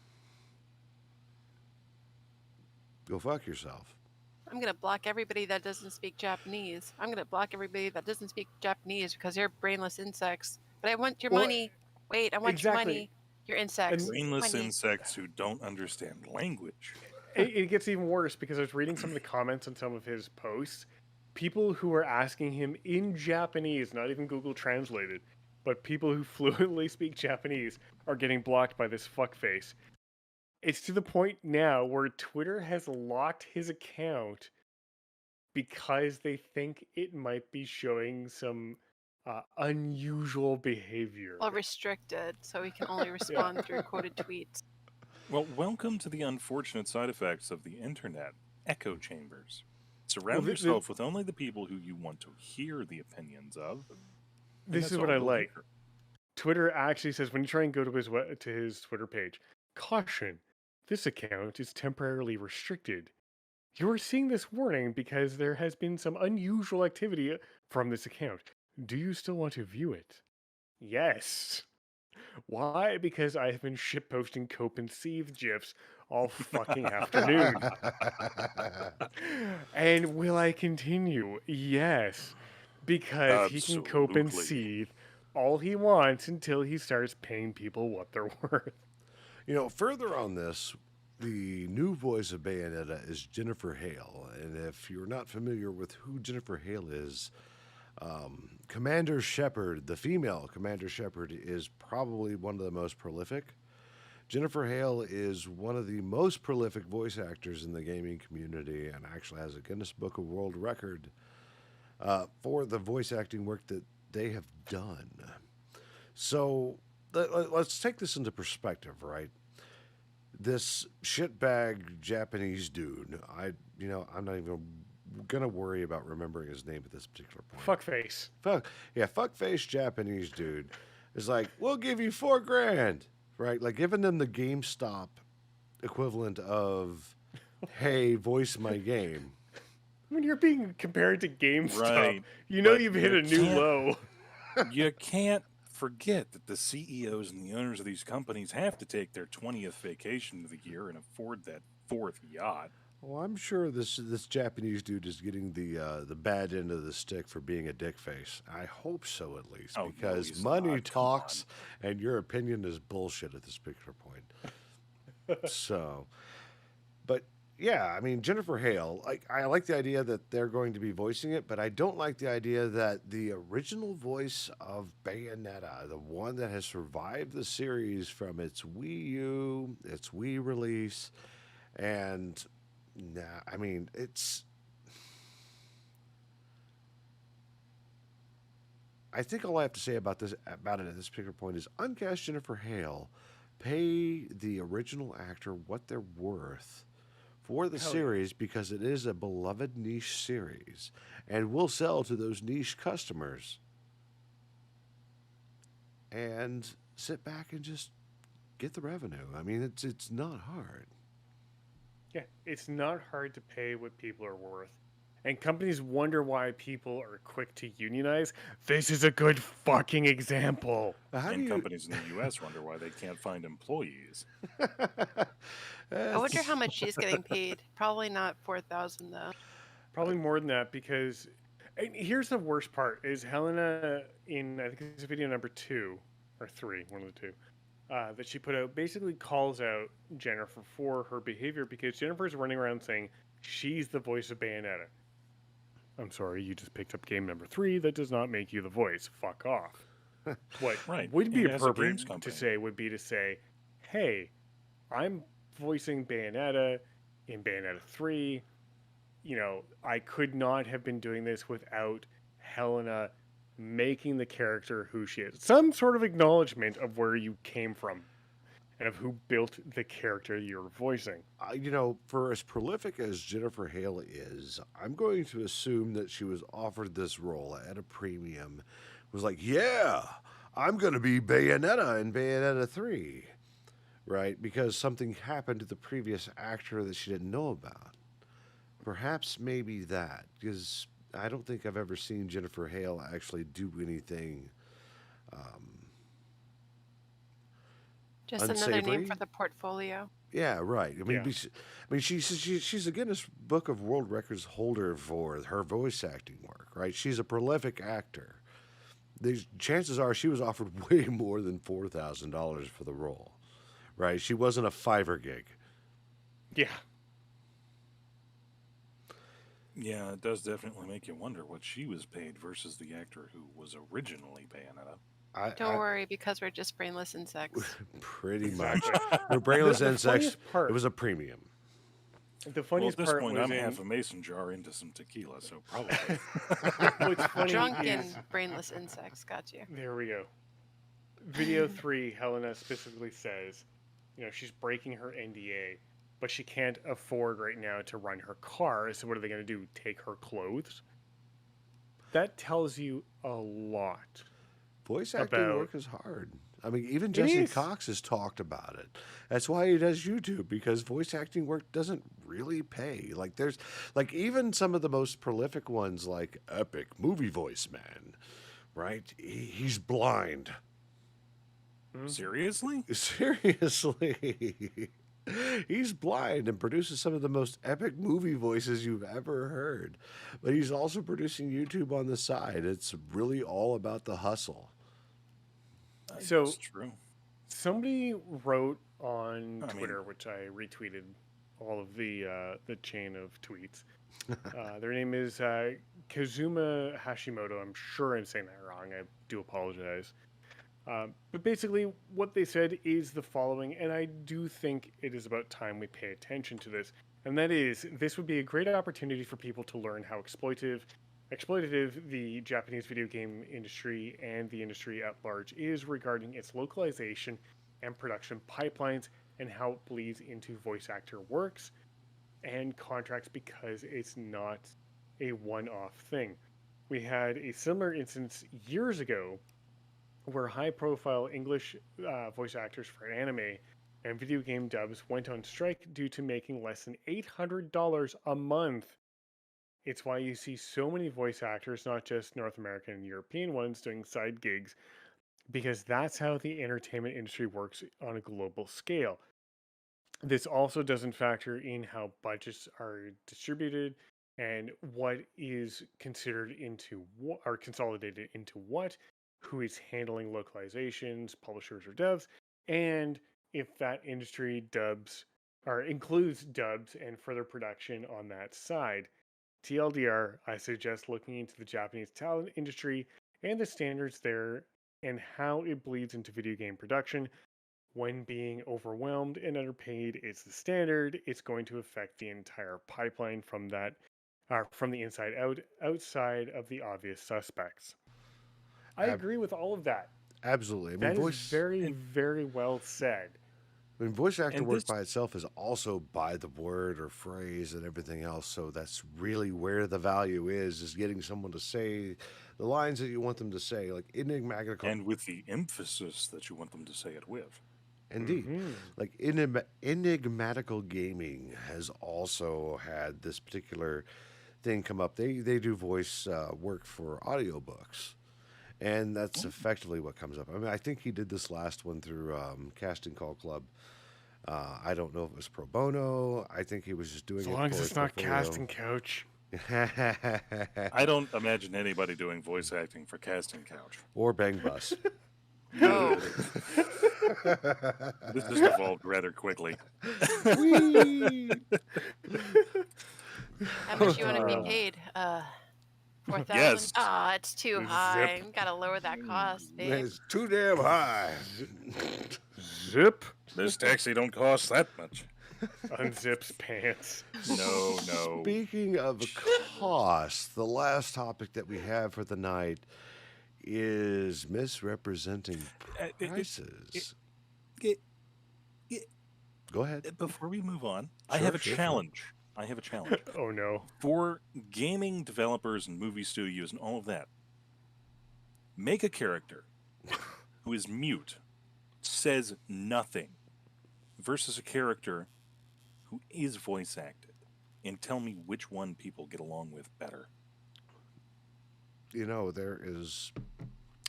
go fuck yourself. I'm going to block everybody that doesn't speak Japanese. I'm going to block everybody that doesn't speak Japanese because they're brainless insects. But I want your money. Wait, I want your money. You're insects. Brainless Money. insects who don't understand language. It gets even worse because I was reading some of the comments on some of his posts. People who are asking him in Japanese, not even Google translated, but people who fluently speak Japanese are getting blocked by this fuckface. It's to the point now where Twitter has locked his account because they think it might be showing some unusual behavior. Well, restricted, so he can only Yeah. respond through quoted tweets. Well, welcome to the unfortunate side effects of the internet. Echo chambers. Well, Surround yourself with only the people who you want to hear the opinions of. and this that's is what all I you'll like. hear. Twitter actually says when you try and go to his Twitter page, caution, this account is temporarily restricted. You are seeing this warning because there has been some unusual activity from this account. Do you still want to view it? Yes. Why? Because I have been shitposting Cope and Seethe GIFs all fucking afternoon. And will I continue? Yes. Because he can cope and Absolutely. seethe all he wants until he starts paying people what they're worth. You know, further on this, the new voice of Bayonetta is Jennifer Hale. And if you're not familiar with who Jennifer Hale is, Commander Shepard, the female Commander Shepard, is probably one of the most prolific. Jennifer Hale is one of the most prolific voice actors in the gaming community and actually has a Guinness Book of World Record for the voice acting work that they have done. So let's take this into perspective, right? This shitbag Japanese dude, I'm not even gonna worry about remembering his name at this particular point. Fuckface. Fuckface Japanese dude is like, we'll give you $4,000, right? Like giving them the GameStop equivalent of, hey, voice my game. When you're being compared to GameStop, Right, you know but you've hit a new can't- low. You can't forget that the CEOs and the owners of these companies have to take their 20th vacation of the year and afford that fourth yacht. Well, I'm sure this Japanese dude is getting the bad end of the stick for being a dick face. I hope so, at least, Oh, no, because he's money not. Come talks, and your opinion is bullshit at this particular point. So, but yeah, I mean Jennifer Hale. I like the idea that they're going to be voicing it, but I don't like the idea that the original voice of Bayonetta, the one that has survived the series from its Wii U, its Wii release, and nah, I mean, I think all I have to say about it at this particular point is uncast Jennifer Hale, pay the original actor what they're worth for the Hell yeah. series because it is a beloved niche series and will sell to those niche customers. And sit back and just get the revenue. I mean, it's not hard. Yeah, it's not hard to pay what people are worth. And companies wonder why people are quick to unionize. This is a good fucking example. How do And you? companies in the U.S. wonder why they can't find employees. I wonder how much she's getting paid. Probably not 4,000 though. Probably more than that because and here's the worst part is Helena in I think it's video number 2 or 3, one of the two, that she put out basically calls out Jennifer for her behavior because Jennifer's running around saying she's the voice of Bayonetta. I'm sorry, you just picked up game number 3. That does not make you the voice. Fuck off. What Right, would be and as a appropriate games to company. say would be to say, hey, I'm voicing Bayonetta in Bayonetta 3. You know, I could not have been doing this without Helena making the character who she is. Some sort of acknowledgement of where you came from and of who built the character you're voicing. For as prolific as Jennifer Hale is, I'm going to assume that she was offered this role at a premium. Was like, yeah, I'm going to be Bayonetta in Bayonetta 3, right? Because something happened to the previous actor that she didn't know about. Perhaps maybe that, because I don't think I've ever seen Jennifer Hale actually do anything Just another name unsavory. for the portfolio. Yeah, right. I mean, Yeah. she's a Guinness Book of World Records holder for her voice acting work, right? She's a prolific actor. Chances are she was offered way more than $4,000 for the role, right? She wasn't a Fiverr gig. Yeah. Yeah, it does definitely make you wonder what she was paid versus the actor who was originally Bayonetta. Don't worry, because we're just brainless insects. Pretty much. Exactly. No brainless The insects. funniest part- It was a premium. The Well, at funniest this part point, was I'm in half a mason jar into some tequila, so probably. what's funny Drunken is brainless insects got you. there we go. Video 3, Helena specifically says, she's breaking her NDA, but she can't afford right now to run her car. So what are they going to do? Take her clothes? That tells you a lot Voice acting about. work is hard. I mean, even It Jesse is. Cox has talked about it. That's why he does YouTube, because voice acting work doesn't really pay. Like there's like even some of the most prolific ones like Epic Movie Voice Man, right? He's blind. Seriously? Seriously. He's blind and produces some of the most epic movie voices you've ever heard. But he's also producing YouTube on the side. It's really all about the hustle. So That's true. somebody wrote on I mean- Twitter, which I retweeted all of the chain of tweets. Their name is Kazuma Hashimoto. I'm sure I'm saying that wrong. I do apologize. But basically, what they said is the following, and I do think it is about time we pay attention to this. And that is, this would be a great opportunity for people to learn how exploitative the Japanese video game industry and the industry at large is regarding its localization and production pipelines and how it bleeds into voice actor works and contracts, because it's not a one-off thing. We had a similar instance years ago where high-profile English voice actors for anime and video game dubs went on strike due to making less than $800 a month. It's why you see so many voice actors, not just North American and European ones, doing side gigs, because that's how the entertainment industry works on a global scale. This also doesn't factor in how budgets are distributed and what is considered into what, or consolidated into what, who is handling localizations, publishers or devs, and if that industry dubs or includes dubs and further production on that side. TLDR, I suggest looking into the Japanese talent industry and the standards there and how it bleeds into video game production. When being overwhelmed and underpaid is the standard, it's going to affect the entire pipeline from from the inside out, outside of the obvious suspects. I agree with all of that. Absolutely. I mean, That is voice very, very well said. I mean, voice actor And work this- by itself is also by the word or phrase and everything else. So that's really where the value is getting someone to say the lines that you want them to say, like enigmatical. And with the emphasis that you want them to say it with. Indeed. Like enigmatical gaming has also had this particular thing come up. They do voice work for audiobooks. And that's effectively what comes up. I mean, I think he did this last one through Casting Call Club. I don't know if it was pro bono. I think he was just doing As it long as for it's his not portfolio. casting couch. I don't imagine anybody doing voice acting for Casting Couch. Or Bang Bus. Oh, This just evolved rather quickly. Whee! how much you want to be paid? 4,000. Yes. Ah, it's too high. Zip. Gotta lower that cost, babe. It's too damn high. Zip. This taxi don't cost that much. Unzips pants. No, no. Speaking of cost, the last topic that we have for the night is misrepresenting prices. Go ahead. Before we move on, I Sure, have a sure, sure. challenge. I have a challenge. Oh no. For gaming developers and movie studios and all of that, make a character who is mute, says nothing, versus a character who is voice acted, and tell me which one people get along with better. You know, there is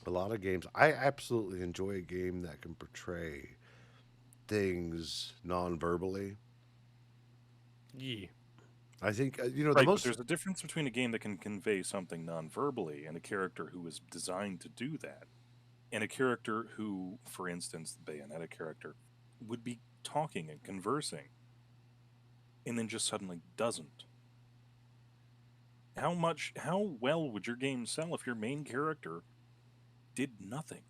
a lot of games. I absolutely enjoy a game that can portray things non-verbally. Yee. I think, you know, Right, the but most... there's a difference between a game that can convey something non-verbally and a character who is designed to do that, and a character who, for instance, the Bayonetta character, would be talking and conversing, and then just suddenly doesn't. How well would your game sell if your main character did nothing?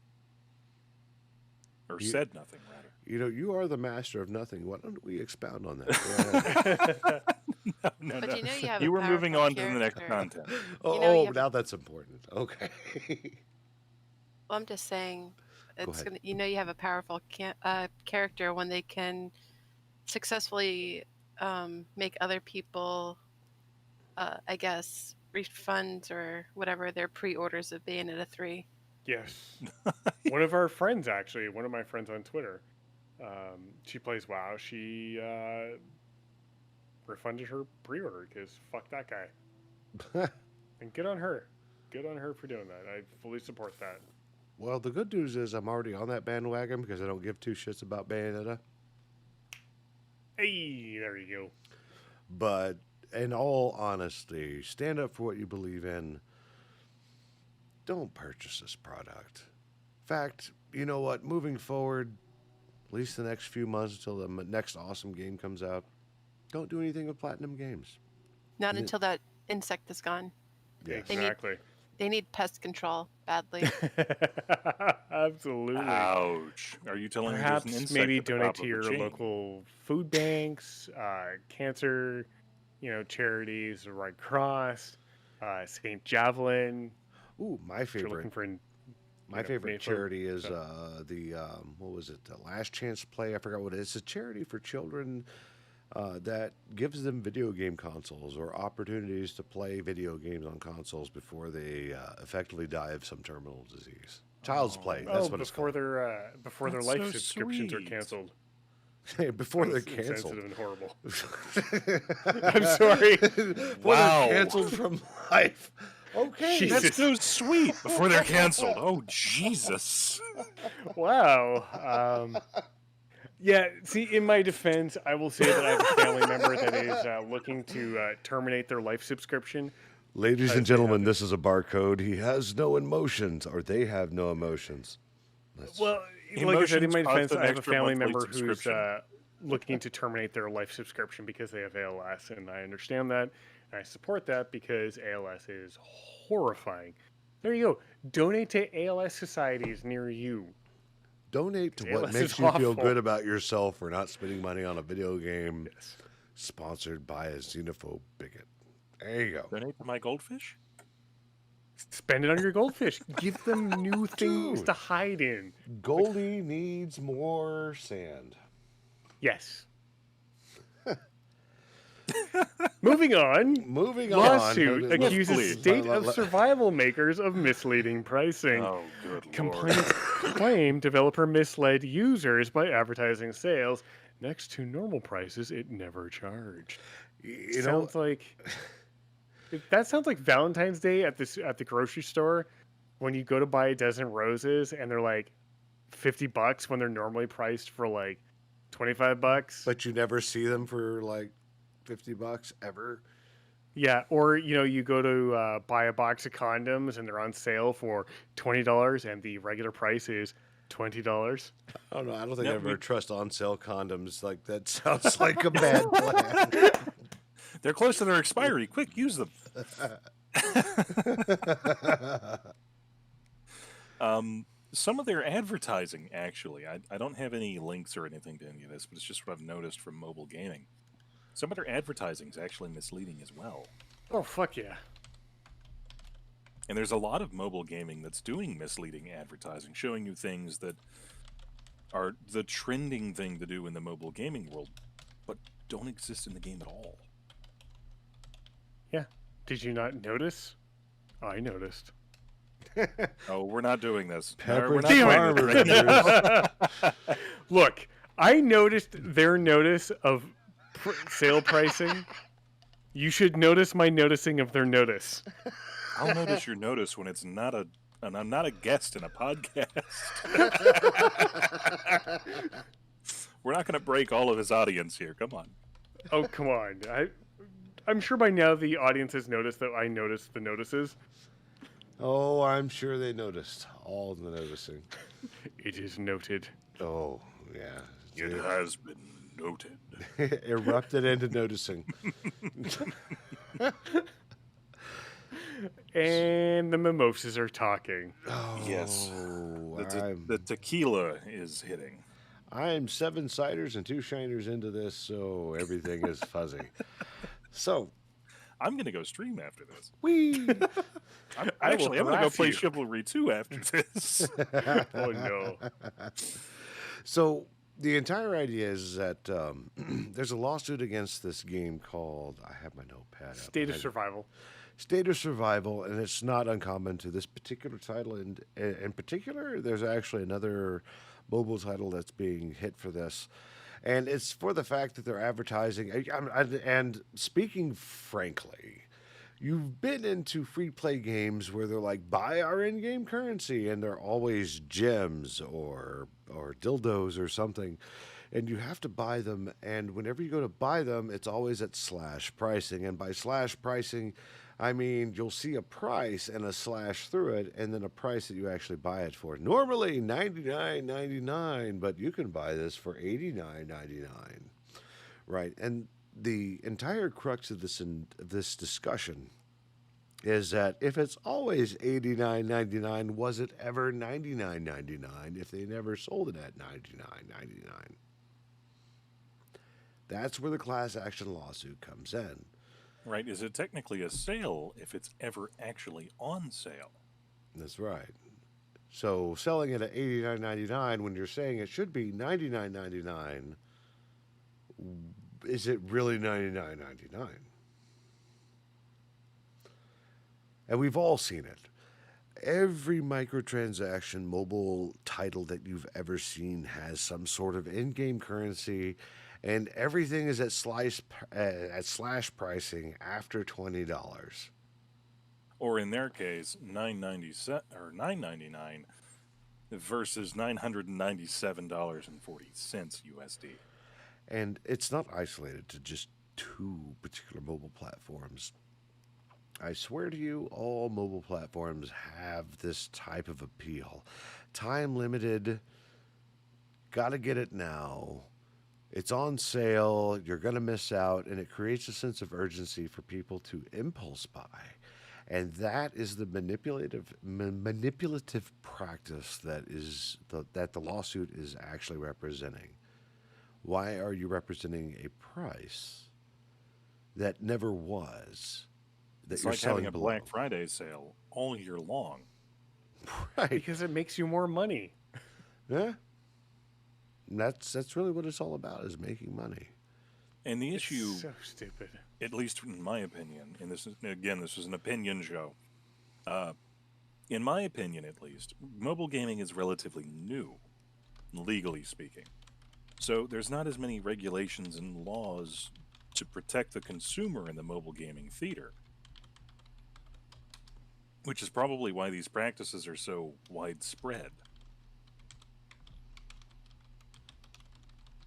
or said nothing rather. You know, you are the master of nothing. Why don't we expound on that? No. But you know you have You a were moving powerful on to the next character. content. You know, you have- Now that's important. Okay. Well, I'm just saying, Go it's ahead. gonna. You know, you have a powerful character when they can successfully make other people, I guess, refund or whatever their pre-orders of Bayonetta 3. Yes. One of our friends, actually, one of my friends on Twitter, she plays WoW. She refunded her pre-order because fuck that guy. And good on her. Good on her for doing that. I fully support that. Well, the good news is I'm already on that bandwagon because I don't give two shits about Bayonetta. Hey, there you go. But in all honesty, stand up for what you believe in. Don't purchase this product. In fact, you know what? Moving forward, at least the next few months until the next awesome game comes out, don't do anything with Platinum Games. Not Yeah. until that insect is gone. Yes. Exactly. They need pest control badly. Absolutely. Ouch. Are you telling me there's an Perhaps insect maybe at the donate top to of the your chain? local food banks, cancer, charities, Red Cross, St. Javelin. Ooh, my If you're looking favorite. for My favorite NATO charity is stuff. the what was it? The Last Chance Play. I forgot what it is. It's a charity for children that gives them video game consoles or opportunities to play video games on consoles before they effectively die of some terminal disease. Child's Play. That's what it's before called. before their That's life so subscriptions are sweet. canceled. Before That they're was canceled. insensitive and horrible. I'm sorry. Before Wow. they're canceled from life. Okay. Jesus. That's so sweet before they're canceled. Oh, Jesus. Wow. Yeah, see, in my defense, I will say that I have a family member that is looking to terminate their life subscription. Ladies and they have gentlemen, this is a barcode. He has no emotions, or they have no emotions. Well, like I said, in my Emotions cost defense, an I have a extra family monthly member who's subscription. looking to terminate their life subscription because they have ALS, and I understand that, and I support that because ALS is horrifying. There you go. Donate to ALS societies near you. Donate to what ALS makes is you feel awful. good about yourself for not spending money on a video game Yes. sponsored by a xenophobe bigot. There you go. Donate to my goldfish? Spend it on your goldfish. Give them new things Dude. to hide in. Goldie needs more sand. Yes. Moving on. Moving on. Lawsuit Let's- accuses please. state of survival makers of misleading pricing. Oh, good lord. Complaints claim developer misled users by advertising sales next to normal prices it never charged. You know, Sounds like that sounds like Valentine's Day at the grocery store when you go to buy a dozen roses and they're like $50 when they're normally priced for like $25. but you never see them for like $50 ever. Yeah, or you go to buy a box of condoms and they're on sale for $20 and the regular price is $20. I don't know. I don't think Yeah, I ever we- trust trust on sale condoms. Like that sounds like a bad plan. They're close to their expiry. Quick, use them. Some of their advertising, actually, I don't have any links or anything to any of this, but it's just what I've noticed from mobile gaming. Some of their advertising is actually misleading as well. Oh, fuck yeah. And there's a lot of mobile gaming that's doing misleading advertising, showing you things that are the trending thing to do in the mobile gaming world, but don't exist in the game at all. Yeah. Did you not notice? I noticed. Oh, we're not doing this. No, Pepper we're not doing this right now. Look, I noticed their notice of sale pricing. You should notice my noticing of their notice. I'll notice your notice when it's not and I'm not a guest in a podcast. We're not going to break all of his audience here. Come on. Oh, come on. I'm sure by now the audience has noticed that I noticed the notices. Oh, I'm sure they noticed all the noticing. It is noted. Oh, yeah. It has been noted. Erupted into noticing. And the mimosas are talking. Yes. Oh, The tequila is hitting. I'm 7 ciders and 2 shiners into this, so everything is fuzzy. So, I'm going to go stream after this. we. I will I'm going to go harass play you. Chivalry 2 after this. Oh no. So the entire idea is that there's a lawsuit against this game called, I have my notepad up. State of Survival. State of Survival, and it's not uncommon to this particular title. And in particular, there's actually another mobile title that's being hit for this. And it's for the fact that they're advertising. And speaking frankly, you've been into free play games where they're like, buy our in-game currency, and they're always gems or dildos or something, and you have to buy them. And whenever you go to buy them, it's always at slash pricing. And by slash pricing, I mean you'll see a price and a slash through it, and then a price that you actually buy it for. Normally $99.99, but you can buy this for $89.99, right? And the entire crux of this discussion is that if it's always $89.99, was it ever $99.99 if they never sold it at $99.99? That's where the class action lawsuit comes in. Right. Is it technically a sale if it's ever actually on sale? That's right. So selling it at $89.99 when you're saying it should be $99.99, is it really $99.99? And we've all seen it. Every microtransaction mobile title that you've ever seen has some sort of in-game currency, and everything is at slash pricing after $20. Or in their case, $9.97 or $9.99 versus $997.40 USD. And it's not isolated to just 2 particular mobile platforms. I swear to you, all mobile platforms have this type of appeal. Time limited, gotta get it now. It's on sale, you're gonna miss out, and it creates a sense of urgency for people to impulse buy. And that is the manipulative practice that the lawsuit is actually representing. Why are you representing a price that never was? That It's you're like selling having a below. Black Friday sale all year long. Right. Because it makes you more money. Yeah. And that's really what it's all about, is making money. And the issue, So stupid. at least in my opinion, and this is an opinion show. In my opinion, at least, mobile gaming is relatively new, legally speaking. So there's not as many regulations and laws to protect the consumer in the mobile gaming theater, which is probably why these practices are so widespread.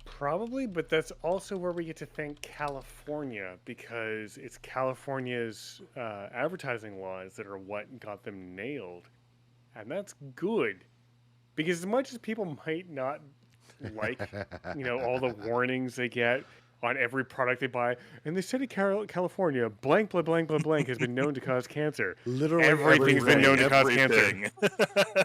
Probably, but that's also where we get to thank California, because it's California's advertising laws that are what got them nailed. And that's good. Because as much as people might not like, all the warnings they get on every product they buy, in the state of California, blank, blah, blank, blah, blank has been known to cause cancer. Literally Everything's been known to cause cancer. Everything.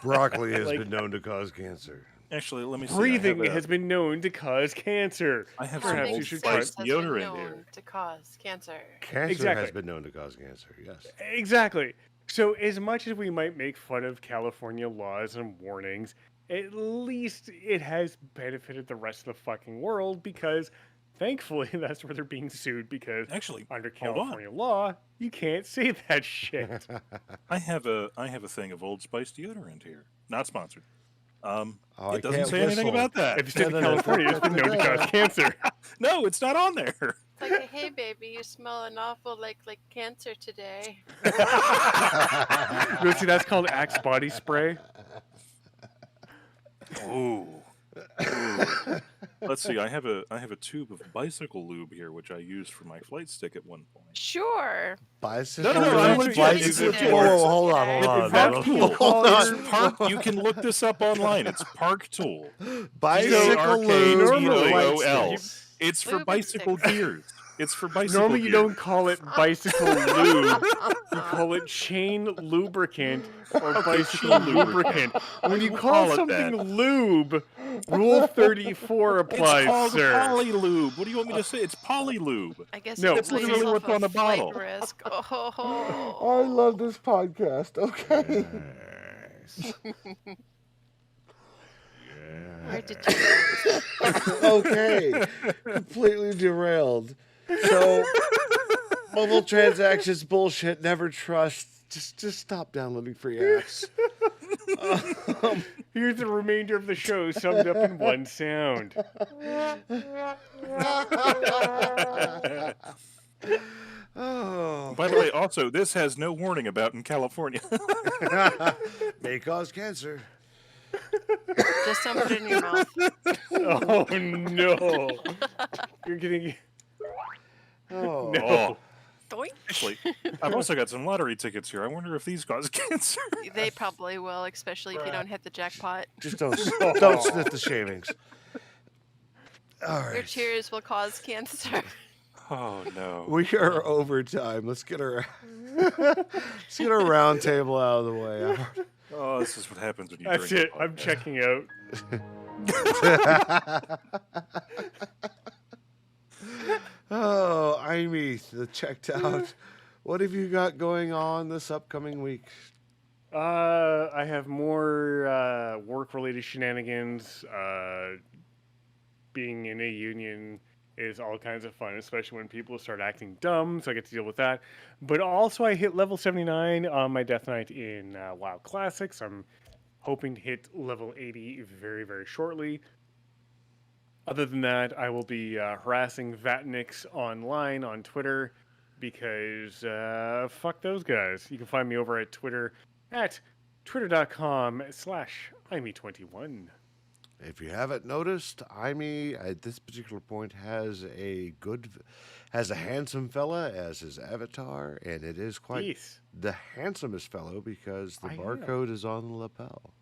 Broccoli has Like- been known to cause cancer. Actually, let me see. Breathing has been known to cause cancer. I have some Perhaps Having you should sex Spice has been deodorant known here. to cause cancer. Cancer Exactly. has been known to cause cancer, yes. Exactly. So as much as we might make fun of California laws and warnings, at least it has benefited the rest of the fucking world, because thankfully that's where they're being sued, because Actually, under hold on. California law, you can't say that shit. I have a thing of Old Spice deodorant here. Not sponsored. Oh, I It doesn't can't say anything whistle. about that. If the state of No, no, no. California has been known to cause cancer. No, it's not on there. It's like, hey baby, you smell an awful like cancer today. You see, that's called Axe body spray. Ooh. Let's see. I have a tube of bicycle lube here, which I used for my flight stick at one point. Sure. Bicycle. No, I'm lube, legit. bicycle- It's legit. Whoa, hold on, Okay. hold on. Is that hold cool? on, hold on. It's Park. You can look this up online. It's Park Tool. Bicycle P-A-R-K-T-O-O-L. lube. Normally- flight It's for Lube and bicycle sticks. gears. It's for bicycle Normally you gear. don't call it bicycle lube. You call it chain lubricant or Okay, bicycle chain lubricant. When you We'll call call it something that. lube, Rule 34 It's applies, called sir. polylube. What do you want me to say? It's polylube. I guess No, you That's can play literally yourself what's on the a flight bottle. risk. I Oh. love this podcast. Okay. Yes. Where did you Okay. Completely derailed. So, mobile transactions bullshit. Never trust. Just stop downloading free apps. Here's the remainder of the show summed up in one sound. Oh. By the way, also, this has no warning about in California. May cause cancer. just don't put it in your mouth? Oh no! You're getting Oh. no. Doink. Actually, I've also got some lottery tickets here. I wonder if these cause cancer. They probably will, especially if you don't hit the jackpot. Just don't sniff the shavings. All Your right. cheers will cause cancer. Oh no. We are over time. Let's get our round table out of the way. Oh, this is what happens when you That's drink. it. I'm checking out. Oh, Amy, the checked out. What have you got going on this upcoming week? I have more work-related shenanigans. Being in a union is all kinds of fun, especially when people start acting dumb, so I get to deal with that. But also, I hit level 79 on my Death Knight in WoW Classics. I'm hoping to hit level 80 very, very shortly. Other than that, I will be harassing Vatnix online on Twitter because fuck those guys. You can find me over at Twitter at twitter.com/IME21. If you haven't noticed, Amy at this particular point has a handsome fella as his avatar, and it is quite Yes. the handsomest fellow because the I am. barcode is on the lapel.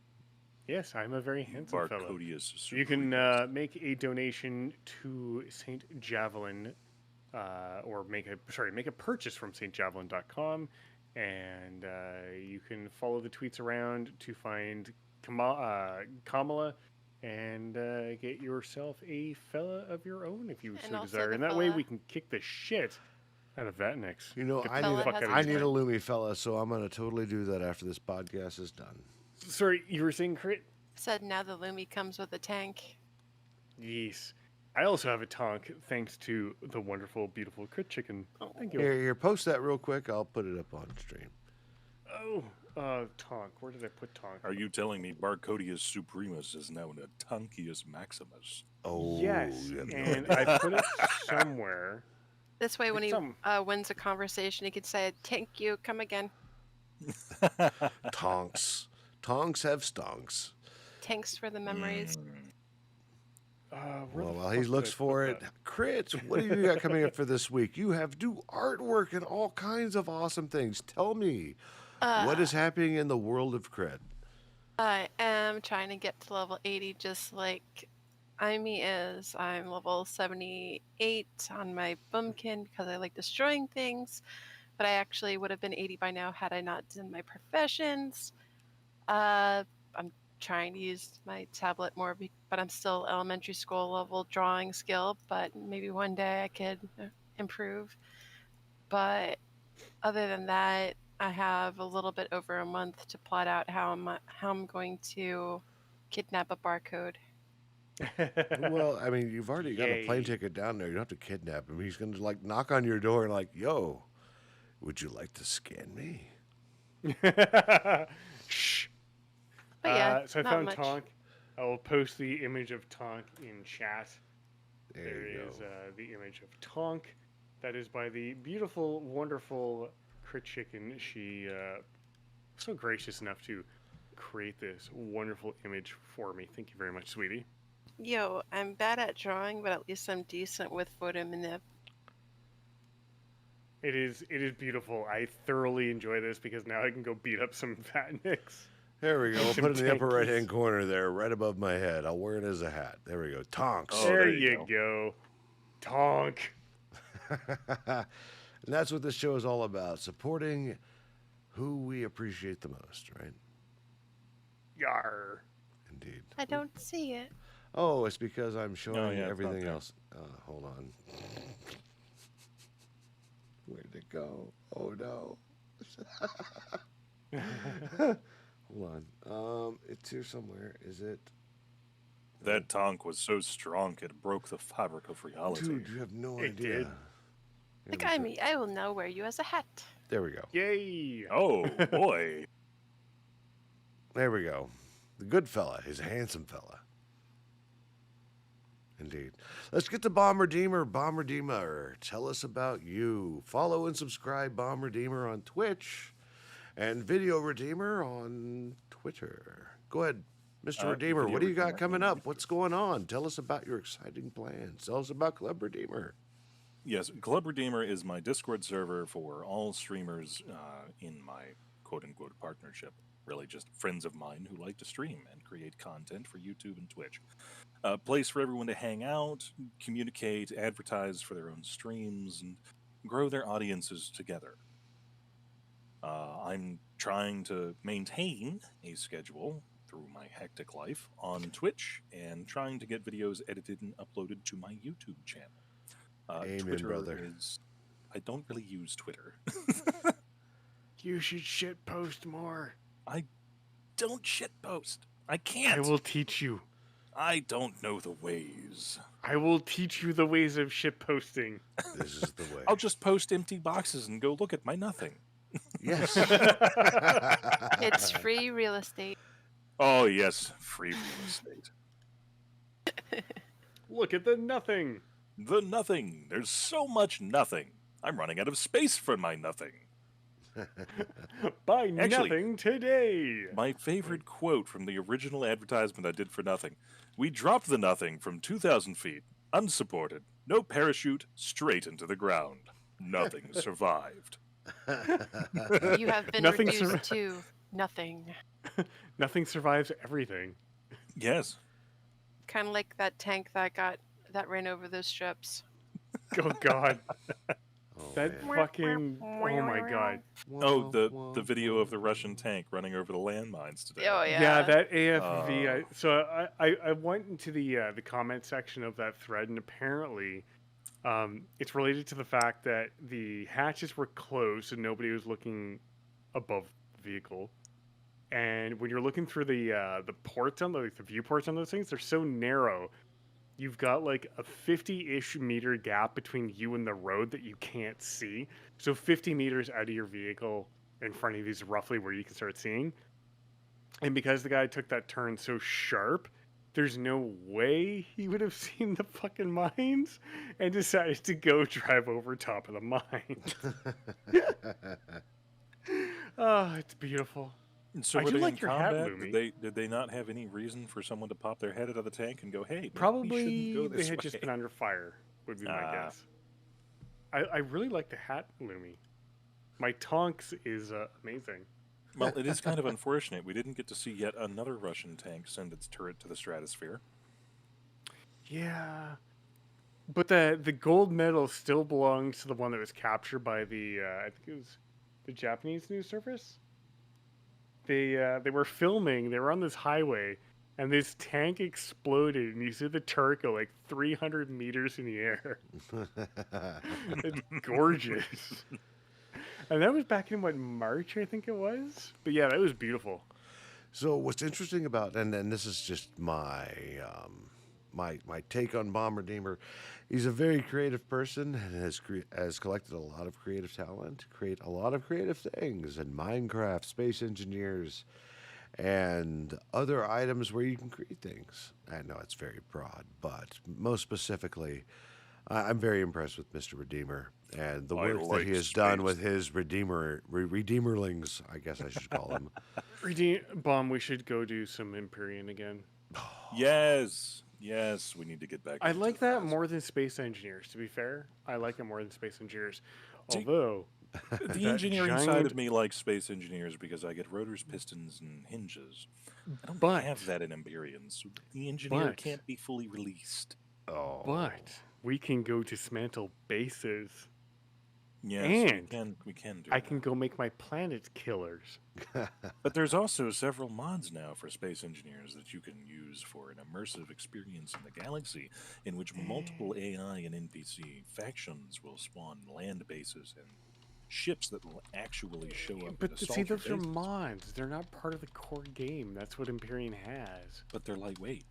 Yes, I'm a very handsome fellow. Barcodius You can make a donation to St. Javelin, or make a purchase from stjavelin.com, and you can follow the tweets around to find Kamala and get yourself a fella of your own if you And so also desire. the And that way fella- we can kick the shit out of Vatnix. You know, Get I the fella fuck has out a of I his need a way. Lumi fella, so I'm gonna totally do that after this podcast is done. Sorry, you were saying crit? Said now the Lumi comes with a tank. Yes. I also have a tonk thanks to the wonderful, beautiful Crit Chicken. Thank you. Here, post that real quick. I'll put it up on stream. Oh, tonk. Where did I put tonk? Are you telling me Barcodius Supremus is now a Tunkius Maximus? Oh, Yes, yeah, no. and I put it somewhere. This way, when It's he some- wins a conversation, he could say, "Thank you, come again." Tonks. Tonks have stonks. Thanks for the memories. Where Well, the while he fuck did looks I for put it, that? Crits, what have you got coming up for this week? You have new artwork and all kinds of awesome things. Tell me, what is happening in the world of Crit? I am trying to get to level 80 just like Amy is. I'm level 78 on my Bumpkin because I like destroying things, but I actually would have been 80 by now had I not done my professions. I'm trying to use my tablet more, but I'm still elementary school level drawing skill, but maybe one day I could improve. But other than that, I have a little bit over a month to plot out how I'm going to kidnap a barcode. Well, I mean, you've already got a plane Yay. ticket down there. You don't have to kidnap him. He's going to, like, knock on your door and, like, yo, would you like to scan me? Shh. But yeah, So I not found much. Tonk. I will post the image of Tonk in chat. There There you is go. the image of Tonk. That is by the beautiful, wonderful Crit Chicken. She so gracious enough to create this wonderful image for me. Thank you very much, sweetie. Yo, I'm bad at drawing, but at least I'm decent with photo manip. It is beautiful. I thoroughly enjoy this because now I can go beat up some Vatniks. There we go. We'll Some put it in the upper tankies. right-hand corner there, right above my head. I'll wear it as a hat. There we go. Tonks. Oh, there there you you go. Tonk. And that's what this show is all about, supporting who we appreciate the most, right? Yar. Indeed. I don't see it. Oh, it's because I'm showing yeah, it's not everything there. else. Hold on. Where did it go? Oh no. Hold on. It's here somewhere. Is it? That tonk was so strong it broke the fabric of reality. Dude, you have no It idea. did. Look at me. I will now wear you as a hat. There we go. Yay. Oh boy. There we go. The good fella. He's a handsome fella. Indeed. Let's get to Bombredeemer. Bombredeemer, tell us about you. Follow and subscribe Bombredeemer on Twitch and Video Redeemer on Twitter. Go ahead, Mr. Redeemer. Video What do you got Redeemer coming on up? What's going on? Tell us about your exciting plans. Tell us about Club Redeemer. Yes, Club Redeemer is my Discord server for all streamers in my quote-unquote partnership. Really just friends of mine who like to stream and create content for YouTube and Twitch. A place for everyone to hang out, communicate, advertise for their own streams, and grow their audiences together. I'm trying to maintain a schedule through my hectic life on Twitch and trying to get videos edited and uploaded to my YouTube channel. Amen, Twitter brother. I don't really use Twitter. You should shit post more. I don't shitpost. I can't. I will teach you. I don't know the ways. I will teach you the ways of shit posting. This is the way. I'll just post empty boxes and go look at my nothing. Yes. It's free real estate. Oh, yes, free real estate. Look at the nothing. The nothing. There's so much nothing. I'm running out of space for my nothing. Buy Actually, nothing today. My favorite quote from the original advertisement I did for nothing. We dropped the nothing from 2,000 feet, unsupported, no parachute, straight into the ground. Nothing survived. You have been Nothing reduced to nothing. Nothing survives everything. Yes. Kind of like that tank that ran over those strips. Oh God. Oh, That man. fucking. Oh my God. Oh, the video of the Russian tank running over the landmines today. Oh yeah. Yeah, that AFV. Oh. So I went into the comment section of that thread, and apparently, it's related to the fact that the hatches were closed and nobody was looking above the vehicle. And when you're looking through the ports on the viewports on those things, they're so narrow. You've got like a 50-ish meter gap between you and the road that you can't see. So 50 meters out of your vehicle in front of you is roughly where you can start seeing. And because the guy took that turn so sharp, there's no way he would have seen the fucking mines and decided to go drive over top of the mines. Oh, it's beautiful. So I were do they like in your hat, combat? Lumi. Did they not have any reason for someone to pop their head out of the tank and go, hey, maybe we Probably shouldn't go they this had way? just been under fire, would be my Ah. guess. I really like the hat, Lumi. My Tonks is amazing. Well, it is kind of unfortunate. We didn't get to see yet another Russian tank send its turret to the stratosphere. Yeah. But the gold medal still belongs to the one that was captured by the I think it was the Japanese news service. They were filming. They were on this highway, and this tank exploded, and you see the turret go like 300 meters in the air. It's gorgeous. And that was back in what, March, I think it was. But yeah, that was beautiful. So what's interesting about, and this is just my take on Bombredeemer, he's a very creative person and has collected a lot of creative talent to create a lot of creative things in Minecraft, Space Engineers, and other items where you can create things. I know it's very broad, but most specifically, I'm very impressed with Mr. Redeemer and the I work that like he has done space. with his Redeemerlings, I guess I should call them. Bomb, we should go do some Empyrean again. Yes, yes, we need to get back. I into like that that. more than Space Engineers, to be fair. I like it more than Space Engineers. See, Although, The that engineering side giant- of me likes space engineers because I get rotors, pistons, and hinges. I don't But- have that in Empyreans, so the engineer but- can't be fully released. Oh, but we can go dismantle bases. Yes, And we can do I that. can go make my planet killers. But there's also several mods now for space engineers that you can use for an immersive experience in the galaxy, in which multiple AI and NPC factions will spawn land bases and ships that will actually show up. But and see, assault your those are bases. mods. They're not part of the core game. That's what Empyrean has. But they're lightweight.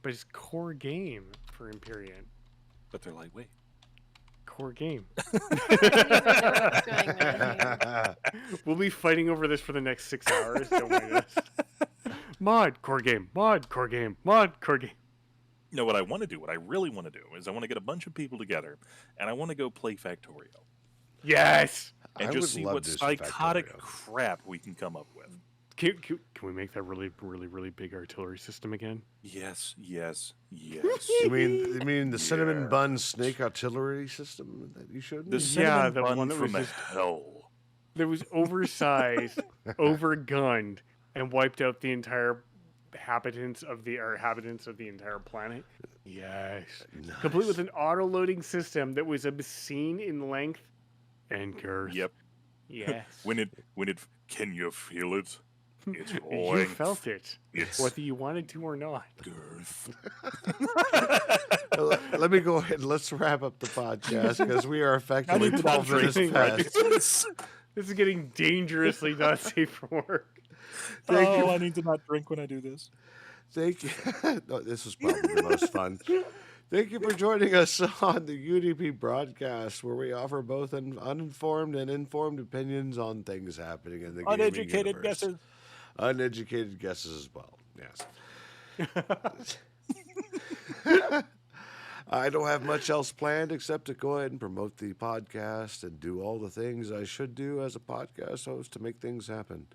But it's core game for Empyrean. But they're lightweight. Core game. I don't even know what's going on here. We'll be fighting over this for the next 6 hours. Don't mind us. Mod, core game. Mod, core game. Mod, core game. No, what I really want to do is I want to get a bunch of people together and I want to go play Factorio. Yes. And I just would see love what to do some psychotic Factorio. crap we can come up with. Can we make that really, really, really big artillery system again? Yes, yes, yes. You mean the cinnamon Yeah. bun snake artillery system that you showed me? The cinnamon the bun one that was from just- hell. That was oversized, overgunned, and wiped out the entire inhabitants of the entire planet. Yes. Nice. Complete with an auto-loading system that was obscene in length and girth. Yep. Yes. When it can you feel it? It's You length. felt it, It's whether you wanted to or not. girth. Let me go ahead and let's wrap up the podcast because we are effectively need to not 12 minutes drink, past. This is getting dangerously not safe for work. Thank you. I need to not drink when I do this. Thank you. No, this was probably the most fun. Thank you for joining us on the UDP broadcast, where we offer both an uninformed and informed opinions on things happening in the gaming Uneducated universe. guesses. Uneducated guesses as well. Yes. I don't have much else planned except to go ahead and promote the podcast and do all the things I should do as a podcast host to make things happen.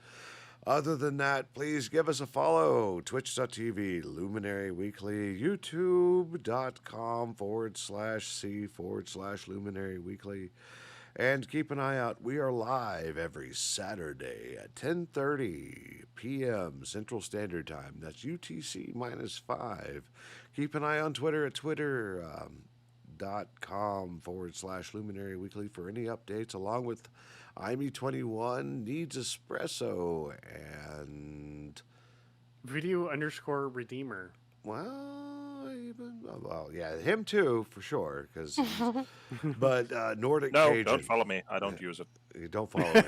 Other than that, please give us a follow. Twitch.tv, Luminary Weekly, YouTube.com/C/Luminary Weekly. And keep an eye out. We are live every Saturday at 10:30 p.m. Central Standard Time. That's UTC -5. Keep an eye on Twitter at twitter.com/Luminary Weekly for any updates, along with IME21 Needs Espresso and, Video_Redeemer. well, yeah, him too, for sure. But Nordic No, Cajun. don't follow me. I don't use it. You don't follow me.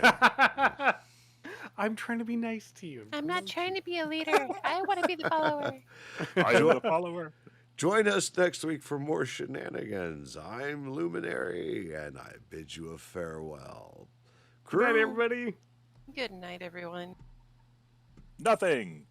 I'm trying to be nice to you. I'm not trying to be a leader. I want to be the follower. I am the follower. Join us next week for more shenanigans. I'm Luminary, and I bid you a farewell. Good night, Crew, everybody. Good night, everyone. Nothing.